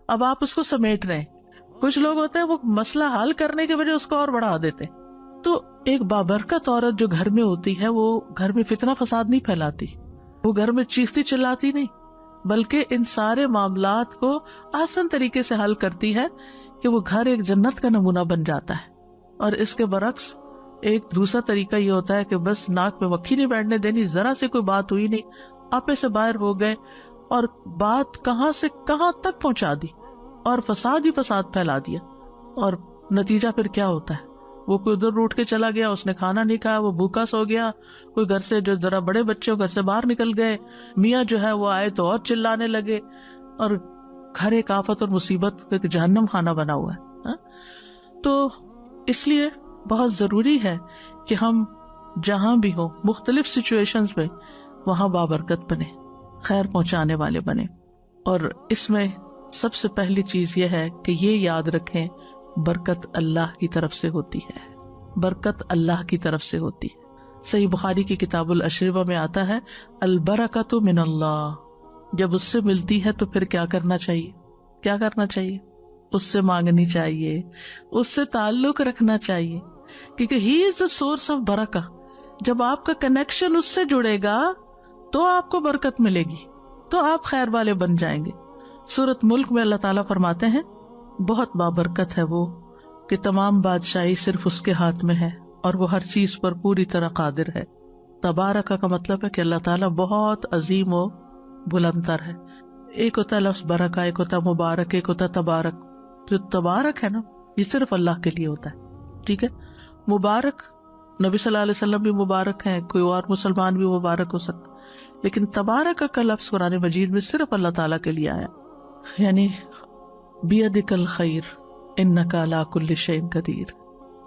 اب آپ اس کو سمیٹ رہے ہیں. کچھ لوگ ہوتے ہیں وہ مسئلہ حل کرنے کے وجہ اس کو اور بڑھا دیتے ہیں. تو ایک بابرکت عورت جو گھر میں ہوتی ہے، وہ گھر میں فتنہ فساد نہیں پھیلاتی، وہ گھر میں چیختی چلاتی نہیں، بلکہ ان سارے معاملات کو آسان طریقے سے حل کرتی ہے کہ وہ گھر ایک جنت کا نمونہ بن جاتا ہے. اور اس کے برعکس ایک دوسرا طریقہ یہ ہوتا ہے کہ بس ناک میں مکھی نہیں بیٹھنے دینی، ذرا سے کوئی بات ہوئی نہیں، آپے سے باہر ہو گئے اور بات کہاں سے کہاں تک پہنچا دی اور فساد ہی فساد پھیلا دیا. اور نتیجہ پھر کیا ہوتا ہے؟ وہ کوئی ادھر روٹ کے چلا گیا، اس نے کھانا نہیں کھایا، وہ بھوکا سو گیا. کوئی گھر سے جو ذرا بڑے بچے گھر سے باہر نکل گئے، میاں جو ہے وہ آئے تو اور چلانے لگے، اور گھر ایک آفت اور مصیبت ایک جہنم خانہ بنا ہوا ہے. تو اس لیے بہت ضروری ہے کہ ہم جہاں بھی ہوں، مختلف سچویشنز میں، وہاں بابرکت بنے، خیر پہنچانے والے بنے. اور اس میں سب سے پہلی چیز یہ ہے کہ یہ یاد رکھیں، برکت اللہ کی طرف سے ہوتی ہے، برکت اللہ کی طرف سے ہوتی ہے. صحیح بخاری کی کتاب الاشربہ میں آتا ہے، البرکۃ من اللہ. جب اس سے ملتی ہے تو پھر کیا کرنا چاہیے؟ کیا کرنا چاہیے؟ اس سے مانگنی چاہیے، اس سے تعلق رکھنا چاہیے، کیونکہ ہی از دا سورس آف برکہ. جب آپ کا کنیکشن اس سے جڑے گا تو آپ کو برکت ملے گی، تو آپ خیر والے بن جائیں گے. سورۃ ملک میں اللہ تعالیٰ فرماتے ہیں، بہت بابرکت ہے وہ کہ تمام بادشاہی صرف اس کے ہاتھ میں ہے اور وہ ہر چیز پر پوری طرح قادر ہے. تبارک کا مطلب ہے کہ اللہ تعالیٰ بہت عظیم و بلند تر ہے. ایک ہوتا ہے لفظ برکہ، ایک ہوتا ہے مبارک، ایک ہوتا ہے تبارک. جو تبارک ہے نا، یہ صرف اللہ کے لیے ہوتا ہے، ٹھیک ہے. مبارک، نبی صلی اللہ علیہ وسلم بھی مبارک ہیں، کوئی اور مسلمان بھی مبارک ہو سکتا، لیکن تبارک کا لفظ قرآن مجید میں صرف اللہ تعالیٰ کے لیے آیا. یعنی بیدک الخیر انک علی کل شیء قدیر.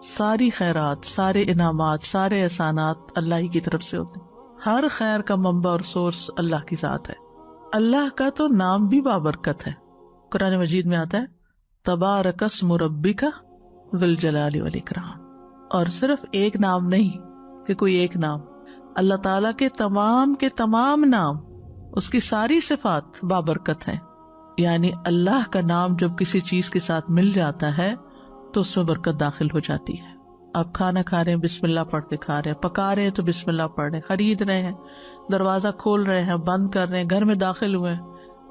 ساری خیرات، سارے انعامات، سارے احسانات اللہ ہی کی طرف سے ہوتے ہیں. ہر خیر کا منبع اور سورس اللہ کی ذات ہے. اللہ کا تو نام بھی بابرکت ہے. قرآن مجید میں آتا ہے، تبارک اسم ربک ذی الجلال والاکرام. اور صرف ایک نام نہیں کہ کوئی ایک نام، اللہ تعالیٰ کے تمام نام، اس کی ساری صفات بابرکت ہیں. یعنی اللہ کا نام جب کسی چیز کے ساتھ مل جاتا ہے تو اس میں برکت داخل ہو جاتی ہے. آپ کھانا کھا رہے ہیں، بسم اللہ پڑھ کے کھا رہے ہیں، پکا رہے ہیں تو بسم اللہ پڑھ رہے ہیں، خرید رہے ہیں، دروازہ کھول رہے ہیں، بند کر رہے ہیں، گھر میں داخل ہوئے ہیں،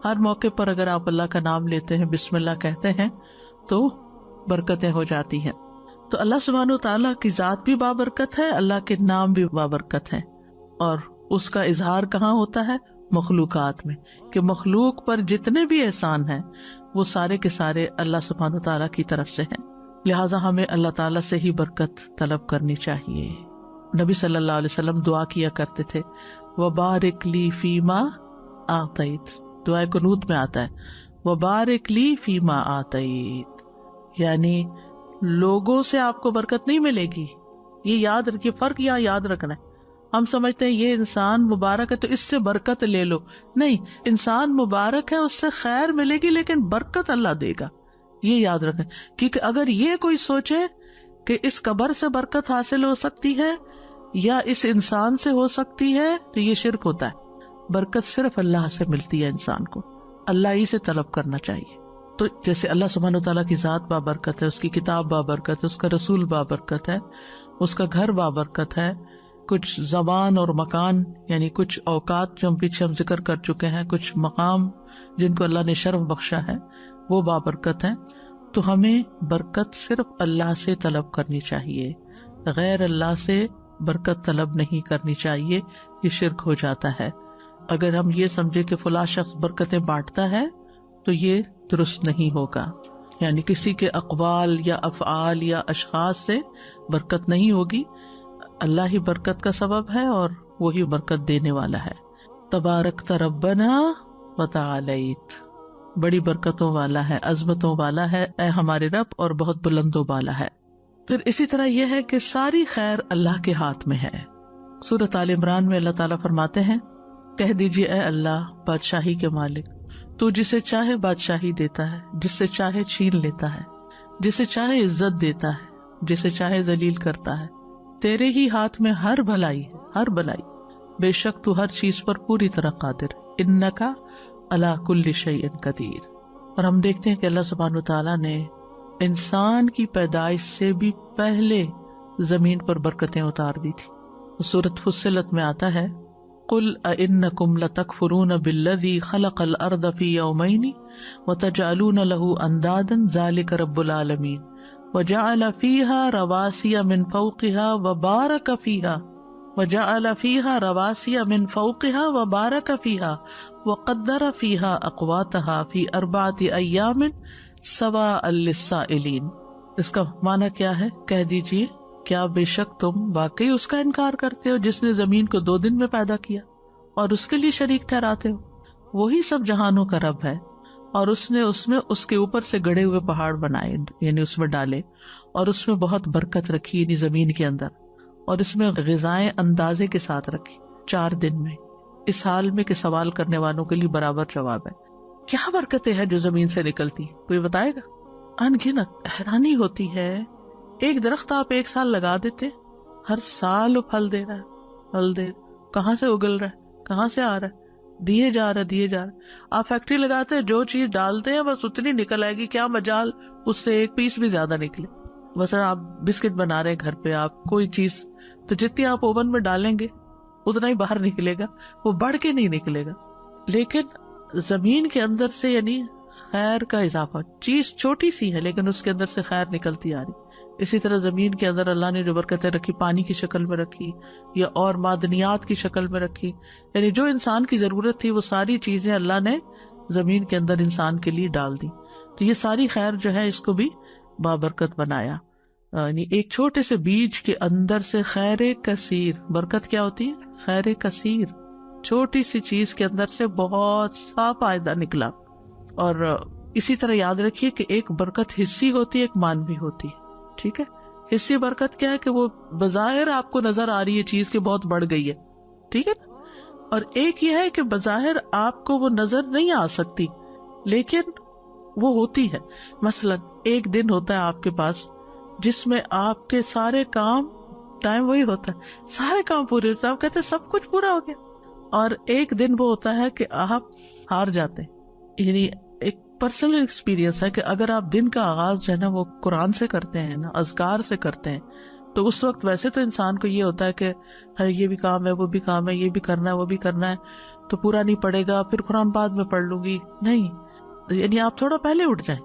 ہر موقع پر اگر آپ اللہ کا نام لیتے ہیں، بسم اللہ کہتے ہیں، تو برکتیں ہو جاتی ہیں. تو اللہ سبحانہ وتعالیٰ کی ذات بھی بابرکت ہے، اللہ کے نام بھی بابرکت ہے. اور اس کا اظہار کہاں ہوتا ہے؟ مخلوقات میں، کہ مخلوق پر جتنے بھی احسان ہیں وہ سارے کے سارے اللہ سبحانہ وتعالیٰ کی طرف سے ہیں، لہٰذا ہمیں اللہ تعالیٰ سے ہی برکت طلب کرنی چاہیے۔ نبی صلی اللہ علیہ وسلم دعا کیا کرتے تھے، وبارک لی فیما آتیت، دعائے قنوت میں آتا ہے وبارک لی فیما آتیت، یعنی لوگوں سے آپ کو برکت نہیں ملے گی، یہ یاد رکھیے، فرق یہاں یاد رکھنا ہے۔ ہم سمجھتے ہیں یہ انسان مبارک ہے تو اس سے برکت لے لو، نہیں، انسان مبارک ہے، اس سے خیر ملے گی لیکن برکت اللہ دے گا، یہ یاد رکھیں۔ کیونکہ اگر یہ کوئی سوچے کہ اس قبر سے برکت حاصل ہو سکتی ہے یا اس انسان سے ہو سکتی ہے تو یہ شرک ہوتا ہے۔ برکت صرف اللہ سے ملتی ہے، انسان کو اللہ ہی سے طلب کرنا چاہیے۔ تو جیسے اللہ سبحانہ وتعالیٰ کی ذات بابرکت ہے، اس کی کتاب بابرکت ہے، اس کا رسول بابرکت ہے، اس کا گھر بابرکت ہے، کچھ زبان اور مکان یعنی کچھ اوقات جو ہم پیچھے ذکر کر چکے ہیں، کچھ مقام جن کو اللہ نے شرف بخشا ہے وہ بابرکت ہیں، تو ہمیں برکت صرف اللہ سے طلب کرنی چاہیے، غیر اللہ سے برکت طلب نہیں کرنی چاہیے، یہ شرک ہو جاتا ہے۔ اگر ہم یہ سمجھے کہ فلاں شخص برکتیں بانٹتا ہے تو یہ درست نہیں ہوگا، یعنی کسی کے اقوال یا افعال یا اشخاص سے برکت نہیں ہوگی، اللہ ہی برکت کا سبب ہے اور وہی برکت دینے والا ہے۔ تبارکت ربنا وتعالیت، بڑی برکتوں والا ہے، عظمتوں والا ہے اے ہمارے رب، اور بہت بلند و بالا ہے۔ پھر اسی طرح یہ ہے کہ ساری خیر اللہ کے ہاتھ میں ہے۔ سورۃ آل عمران میں اللہ تعالیٰ فرماتے ہیں، کہہ دیجیے اے اللہ بادشاہی کے مالک، تو جسے چاہے بادشاہی دیتا ہے، جس سے چاہے چھین لیتا ہے، جسے چاہے عزت دیتا ہے، جسے چاہے ذلیل کرتا ہے، تیرے ہی ہاتھ میں ہر بھلائی ہے، ہر بھلائی، بے شک تو ہر چیز پر پوری طرح قادر، انکا علی کل شیء قدیر۔ اور ہم دیکھتے ہیں کہ اللہ سبحانہ وتعالیٰ نے انسان کی پیدائش سے بھی پہلے زمین پر برکتیں اتار دی تھی۔ سورۃ فصلت میں آتا ہے، قل اانکم لتکفرون بالذی خلق الارض فی یومین وتجعلون له اندادا ذلک رب العالمین وجعل فیہا رواسی من فوقہا وبارک فیہا من فوقہا وبارک فیہا وقدر فیہا اقواتہا فی 4 ایام سواء للسائلین۔ اس کا معنی کیا ہے؟ کہہ دیجئے کیا بے شک تم واقعی اس کا انکار کرتے ہو جس نے زمین کو 2 دن میں پیدا کیا اور اس کے لیے شریک ٹھہراتے ہو؟ وہی سب جہانوں کا رب ہے، اور اس نے اس کے اوپر سے گڑے ہوئے پہاڑ بنائے، یعنی اس میں ڈالے، اور اس میں بہت برکت رکھی، یعنی زمین کے اندر، اور اس میں غذائیں اندازے کے ساتھ رکھی 4 دن میں۔ اس حال میں کہ سوال کرنے والوں کے لیے برابر جواب ہے۔ کیا برکتیں ہیں جو زمین سے نکلتی، کوئی بتائے گا؟ ان گنت۔ حیرانی ہوتی ہے، ایک درخت آپ 1 سال لگا دیتے، ہر سال وہ پھل دے رہا ہے، پھل دے، کہاں سے اگل رہا ہے، کہاں سے آ رہا ہے، دیے جا رہا۔ آپ فیکٹری لگاتے ہیں، جو چیز ڈالتے ہیں بس اتنی نکل آئے گی، کیا مجال اس سے 1 پیس بھی زیادہ نکلے۔ مثلا آپ بسکٹ بنا رہے ہیں گھر پہ، آپ کوئی چیز تو جتنی آپ اوون میں ڈالیں گے اتنا ہی باہر نکلے گا، وہ بڑھ کے نہیں نکلے گا۔ لیکن زمین کے اندر سے یعنی خیر کا اضافہ، چیز چھوٹی سی ہے لیکن اس کے اندر سے خیر نکلتی آ رہی۔ اسی طرح زمین کے اندر اللہ نے جو برکتیں رکھی، پانی کی شکل میں رکھی یا اور معدنیات کی شکل میں رکھی، یعنی جو انسان کی ضرورت تھی وہ ساری چیزیں اللہ نے زمین کے اندر انسان کے لیے ڈال دی۔ تو یہ ساری خیر جو ہے اس کو بھی بابرکت بنایا، یعنی ایک چھوٹے سے بیج کے اندر سے خیر کثیر۔ برکت کیا ہوتی ہے؟ خیر کثیر، چھوٹی سی چیز کے اندر سے بہت سا فائدہ نکلا۔ اور اسی طرح یاد رکھیے کہ ایک برکت حصی ہوتی ہے، ایک مانوی ہوتی ہے، ٹھیک ہے؟ حصی برکت کیا ہے کہ وہ بظاہر آپ کو نظر آ رہی ہے چیز کہ بہت بڑھ گئی ہے، ٹھیک ہے نا؟ اور ایک یہ ہے کہ بظاہر آپ کو وہ نظر نہیں آ سکتی لیکن وہ ہوتی ہے۔ مثلا ایک دن ہوتا ہے آپ کے پاس جس میں آپ کے سارے کام، ٹائم وہی ہوتا ہے، سارے کام پورے ہوتے ہیں، آپ کہتے ہیں سب کچھ پورا ہو گیا۔ اور ایک دن وہ ہوتا ہے کہ آپ ہار جاتے ہیں، یعنی ایک پرسنل ایکسپیرینس ہے کہ اگر آپ دن کا آغاز جو ہے نا وہ قرآن سے کرتے ہیں نا، اذکار سے کرتے ہیں، تو اس وقت ویسے تو انسان کو یہ ہوتا ہے کہ یہ بھی کام ہے، وہ بھی کام ہے، یہ بھی کرنا ہے، وہ بھی کرنا ہے، تو پورا نہیں پڑے گا، پھر قرآن بعد میں پڑھ لوں گی، نہیں، یعنی آپ تھوڑا پہلے اٹھ جائیں۔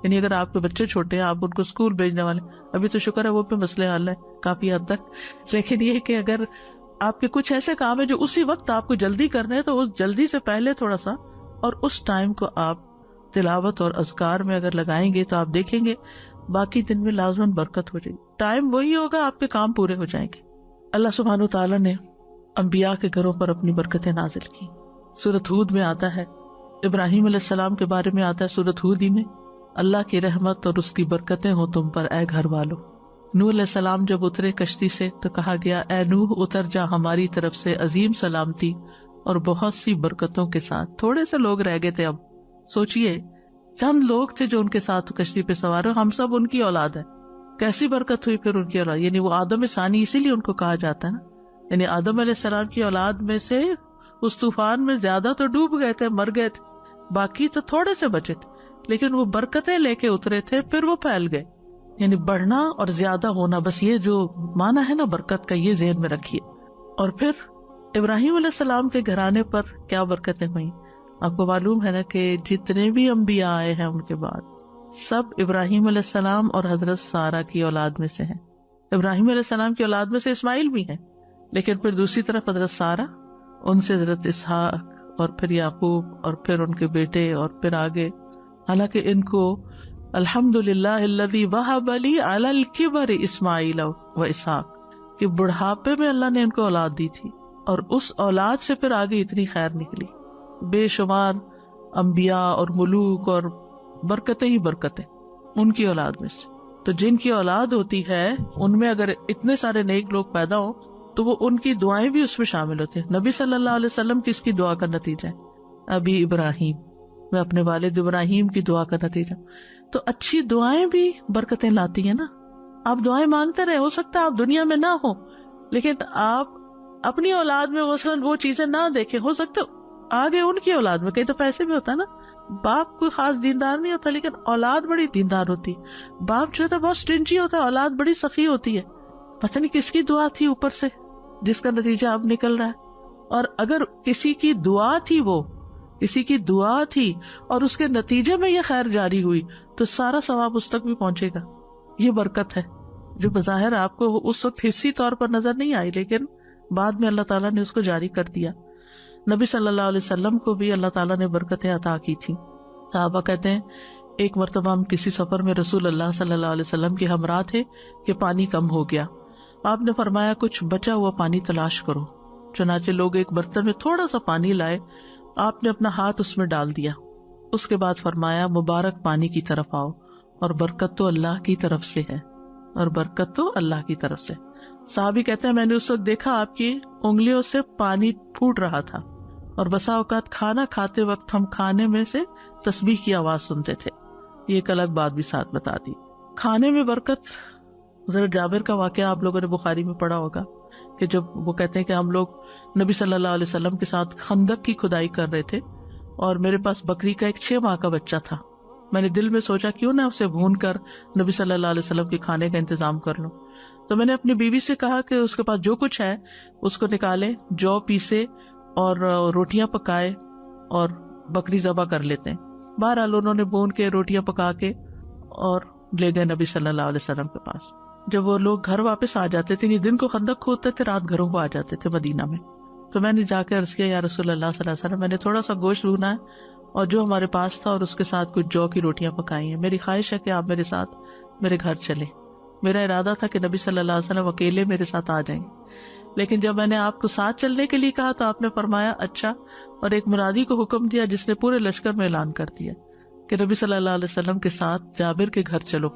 یعنی اگر آپ کے بچے چھوٹے ہیں، آپ ان کو اسکول بھیجنے والے، ابھی تو شکر ہے وہ پہ مسئلے حل ہے کافی حد تک، لیکن یہ کہ اگر آپ کے کچھ ایسے کام ہیں جو اسی وقت آپ کو جلدی کرنے ہیں، تو اس جلدی سے پہلے تھوڑا سا اور اس ٹائم کو آپ تلاوت اور اذکار میں اگر لگائیں گے تو آپ دیکھیں گے باقی دن میں لازماً برکت ہو جائے گی. ٹائم وہی ہوگا، آپ کے کام پورے ہو جائیں گے. اللہ سبحانہ وتعالیٰ نے انبیاء کے گھروں پر اپنی برکتیں نازل کی. سورۃ ہود میں آتا ہے، ابراہیم علیہ السلام کے بارے میں آتا ہے سورۃ ہود ہی میں، اللہ کی رحمت اور اس کی برکتیں ہوں تم پر اے گھر والو. نوح علیہ السلام جب اترے کشتی سے تو کہا گیا اے نوح اتر جا ہماری طرف سے عظیم سلامتی اور بہت سی برکتوں کے ساتھ. تھوڑے سے لوگ رہ گئے تھے. اب سوچئے چند لوگ تھے جو ان کے ساتھ کشتی پہ سوار ہو، ہم سب ان کی اولاد ہے. کیسی برکت ہوئی پھر ان کی اولاد، یعنی وہ آدم ثانی، اسی لیے ان کو کہا جاتا ہے نا، یعنی آدم علیہ السلام کی اولاد میں سے اس طوفان میں زیادہ تو ڈوب گئے تھے، مر گئے تھے، باقی تو تھوڑے سے بچے تھے، لیکن وہ برکتیں لے کے اترے تھے، پھر وہ پھیل گئے. یعنی بڑھنا اور زیادہ ہونا، بس یہ جو معنی ہے نا برکت کا، یہ ذہن میں رکھیے. اور پھر ابراہیم علیہ السلام کے گھرانے پر کیا برکتیں ہوئیں. آپ کو معلوم ہے نا کہ جتنے بھی انبیاء آئے ہیں ان کے بعد سب ابراہیم علیہ السلام اور حضرت سارہ کی اولاد میں سے ہیں. ابراہیم علیہ السلام کی اولاد میں سے اسماعیل بھی ہیں، لیکن پھر دوسری طرف حضرت سارہ، ان سے حضرت اسحاق اور پھر یعقوب اور پھر ان کے بیٹے اور پھر آگے. حالانکہ ان کو الحمدللہ الذی وہب لی علی الکبر اسماعیل و اسحاق، کہ بڑھاپے میں اللہ نے ان کو اولاد دی تھی، اور اس اولاد سے پھر آگے اتنی خیر نکلی. بے شمار انبیاء اور ملوک اور برکتیں ہی برکتیں ان کی اولاد میں سے. تو جن کی اولاد ہوتی ہے ان میں اگر اتنے سارے نیک لوگ پیدا ہوں تو وہ ان کی دعائیں بھی اس میں شامل ہوتی ہیں. نبی صلی اللہ علیہ وسلم کس کی دعا کا نتیجہ ہے؟ ابی ابراہیم، میں اپنے والد ابراہیم کی دعا کا نتیجہ. تو اچھی دعائیں بھی برکتیں لاتی ہیں نا. آپ دعائیں مانگتے رہے، ہو سکتا ہے آپ دنیا میں نہ ہو، لیکن آپ اپنی اولاد میں مثلاً وہ چیزیں نہ دیکھیں، ہو سکتا آگے ان کی اولاد میں. کہیں تو پیسے بھی ہوتا ہے نا، باپ کوئی خاص دیندار نہیں ہوتا لیکن اولاد بڑی دیندار ہوتی. باپ جو ہے بہت سٹنجی ہوتا ہے، اولاد بڑی سخی ہوتی ہے. پتہ نہیں کس کی دعا تھی اوپر سے جس کا نتیجہ اب نکل رہا ہے. اور اگر کسی کی دعا تھی، وہ کسی کی دعا تھی اور اس کے نتیجے میں یہ خیر جاری ہوئی تو سارا ثواب اس تک بھی پہنچے گا. یہ برکت ہے جو بظاہر آپ کو اس وقت حصی طور پر نظر نہیں آئی، لیکن بعد میں اللہ تعالیٰ نے اس کو جاری کر دیا. نبی صلی اللہ علیہ وسلم کو بھی اللہ تعالیٰ نے برکتیں عطا کی تھی. صحابہ کہتے ہیں ایک مرتبہ ہم کسی سفر میں رسول اللہ صلی اللہ علیہ وسلم کے ہمراہ تھے کہ پانی کم ہو گیا. آپ نے فرمایا کچھ بچا ہوا پانی تلاش کرو. چنانچہ لوگ ایک برتن میں تھوڑا سا پانی لائے، آپ نے اپنا ہاتھ اس میں ڈال دیا. اس کے بعد فرمایا مبارک پانی کی طرف آؤ، اور برکت تو اللہ کی طرف سے ہے، اور برکت تو اللہ کی طرف سے. صحابی کہتے ہیں میں نے اس وقت دیکھا آپ کی انگلیوں سے پانی پھوٹ رہا تھا، اور بسا اوقات کھانا کھاتے وقت ہم کھانے میں سے تسبیح کی آواز سنتے تھے. یہ ایک الگ بات بھی ساتھ بتا دی. کھانے میں برکت، حضرت جابر کا واقعہ آپ لوگوں نے بخاری میں پڑھا ہوگا کہ جب وہ کہتے ہیں کہ ہم لوگ نبی صلی اللہ علیہ وسلم کے ساتھ خندق کی کھدائی کر رہے تھے، اور میرے پاس بکری کا ایک 6 ماہ کا بچہ تھا. میں نے دل میں سوچا کیوں نہ اسے بھون کر نبی صلی اللہ علیہ وسلم کے کھانے کا انتظام کر لوں. تو میں نے اپنی بیوی سے کہا کہ اس کے پاس جو کچھ ہے اس کو نکالے، جو پیسے اور روٹیاں پکائے اور بکری ذبح کر لیتے ہیں. بہرحال انہوں نے بھون کے روٹیاں پکا کے اور لے گئے نبی صلی اللہ علیہ وسلم کے پاس. جب وہ لوگ گھر واپس آ جاتے تھے، دن کو خندق کھودتے تھے، رات گھروں کو آ جاتے تھے مدینہ میں. تو میں نے جا کے عرض کیا یا رسول اللہ صلی اللہ علیہ وسلم، میں نے تھوڑا سا گوشت بھونا ہے اور جو ہمارے پاس تھا، اور اس کے ساتھ کچھ جو کی روٹیاں پکائی ہیں. میری خواہش ہے کہ آپ میرے ساتھ میرے گھر چلیں. میرا ارادہ تھا کہ نبی صلی اللہ علیہ وسلم اکیلے میرے ساتھ آ جائیں، لیکن جب میں نے آپ کو ساتھ چلنے کے لیے کہا تو آپ نے فرمایا اچھا، اور ایک منادی کو حکم دیا جس نے پورے لشکر میں اعلان کر دیا کہ نبی صلی اللہ علیہ وسلم کے ساتھ جابر کے گھر چلو.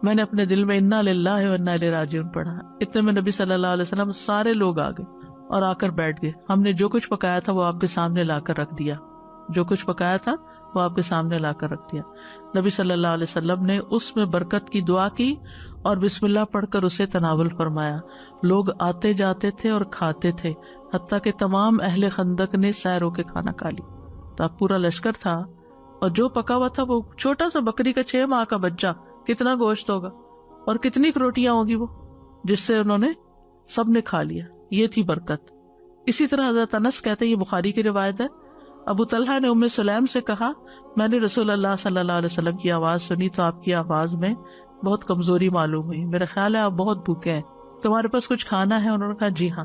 میں نے اپنے دل میں انا للہ و انا الیہ راجعون پڑھا. اتنے میں نبی صلی اللہ علیہ وسلم سارے لوگ آ گئے اور آ کر بیٹھ گئے. ہم نے جو کچھ پکایا تھا وہ آپ کے سامنے لا کر رکھ دیا، جو کچھ پکایا تھا وہ آپ کے سامنے لا کر رکھ دیا. نبی صلی اللہ علیہ وسلم نے اس میں برکت کی دعا کی اور بسم اللہ پڑھ کر اسے تناول فرمایا. لوگ آتے جاتے تھے اور کھاتے تھے، حتیٰ کہ تمام اہل خندق نے سیر ہو کے کھانا کھا لی. تو اب پورا لشکر تھا اور جو پکا ہوا تھا وہ چھوٹا سا بکری کا 6 ماہ کا بچہ، کتنا گوشت ہوگا اور کتنی روٹیاں ہوگی وہ، جس سے انہوں نے سب نے کھا لیا. یہ تھی برکت. اسی طرح حضرت انس کہتے ہیں، یہ بخاری کی روایت ہے، ابو طلحہ نے ام سلیم سے کہا میں نے رسول اللہ صلی اللہ علیہ وسلم کی آواز سنی تو آپ کی آواز میں بہت کمزوری معلوم ہوئی. میرا خیال ہے آپ بہت بھوکے ہیں، تمہارے پاس کچھ کھانا ہے؟ انہوں نے کہا جی ہاں.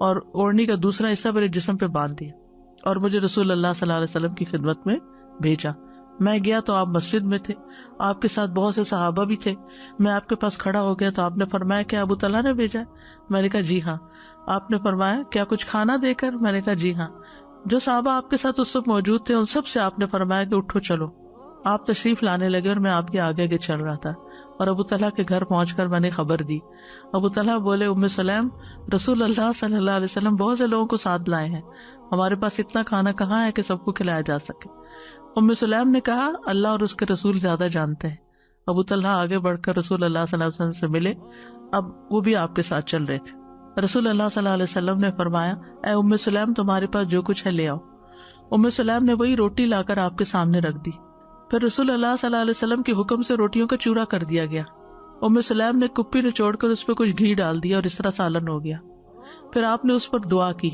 اور اوڑھنی کا دوسرا حصہ میرے جسم پہ باندھ دیا اور مجھے رسول اللہ صلی اللہ علیہ وسلم کی خدمت میں بھیجا۔ میں گیا تو آپ مسجد میں تھے، آپ کے ساتھ بہت سے صحابہ بھی تھے۔ میں آپ کے پاس کھڑا ہو گیا تو آپ نے فرمایا کہ ابو طلحہ نے بھیجا ہے؟ میں نے کہا جی ہاں۔ آپ نے فرمایا کیا کچھ کھانا دے کر؟ میں نے کہا جی ہاں۔ جو صحابہ آپ کے ساتھ اس وقت موجود تھے ان سب سے آپ نے فرمایا کہ اٹھو چلو۔ آپ تشریف لانے لگے اور میں آپ کے آگے آگے چل رہا تھا اور ابو طلحہ کے گھر پہنچ کر میں نے خبر دی۔ ابو طلحہ بولے ام سلیم، رسول اللہ صلی اللہ علیہ وسلم بہت سے لوگوں کو ساتھ لائے ہیں، ہمارے پاس اتنا کھانا کہاں ہے کہ سب کو کھلایا جا سکے۔ ام سلیم نے کہا اللہ اور اس کے رسول زیادہ جانتے ہیں۔ ابو طلحہ آگے بڑھ کر رسول اللہ صلی اللہ علیہ وسلم سے ملے، اب وہ بھی آپ کے ساتھ چل رہے تھے۔ رسول اللہ صلی اللہ علیہ وسلم نے فرمایا اے ام سلیم تمہارے پاس جو کچھ ہے لے آؤ۔ ام سلیم نے وہی روٹی لا کر آپ کے سامنے رکھ دی۔ پھر رسول اللہ صلی اللہ علیہ وسلم کے حکم سے روٹیوں کا چورا کر دیا گیا۔ ام سلیم نے کپی نچوڑ کر اس پہ کچھ گھی ڈال دیا اور اس طرح سالن ہو گیا۔ پھر آپ نے اس پر دعا کی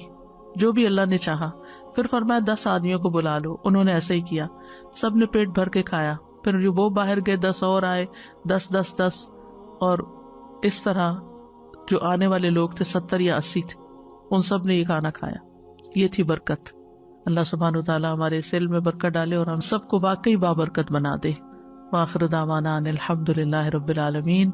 جو بھی اللہ نے چاہا۔ پھر فرمایا 10 آدمیوں کو بلا لو، انہوں نے ایسے ہی کیا، سب نے پیٹ بھر کے کھایا۔ پھر جو وہ باہر گئے 10 اور آئے، 10 اور اس طرح جو آنے والے لوگ تھے 70 یا 80 تھے، ان سب نے یہ کھانا کھایا۔ یہ تھی برکت۔ اللہ سبحانہ وتعالی ہمارے اس علم میں برکت ڈالے اور ہم سب کو واقعی بابرکت بنا دے۔ وآخر دعوانا ان الحمد للہ رب العالمین۔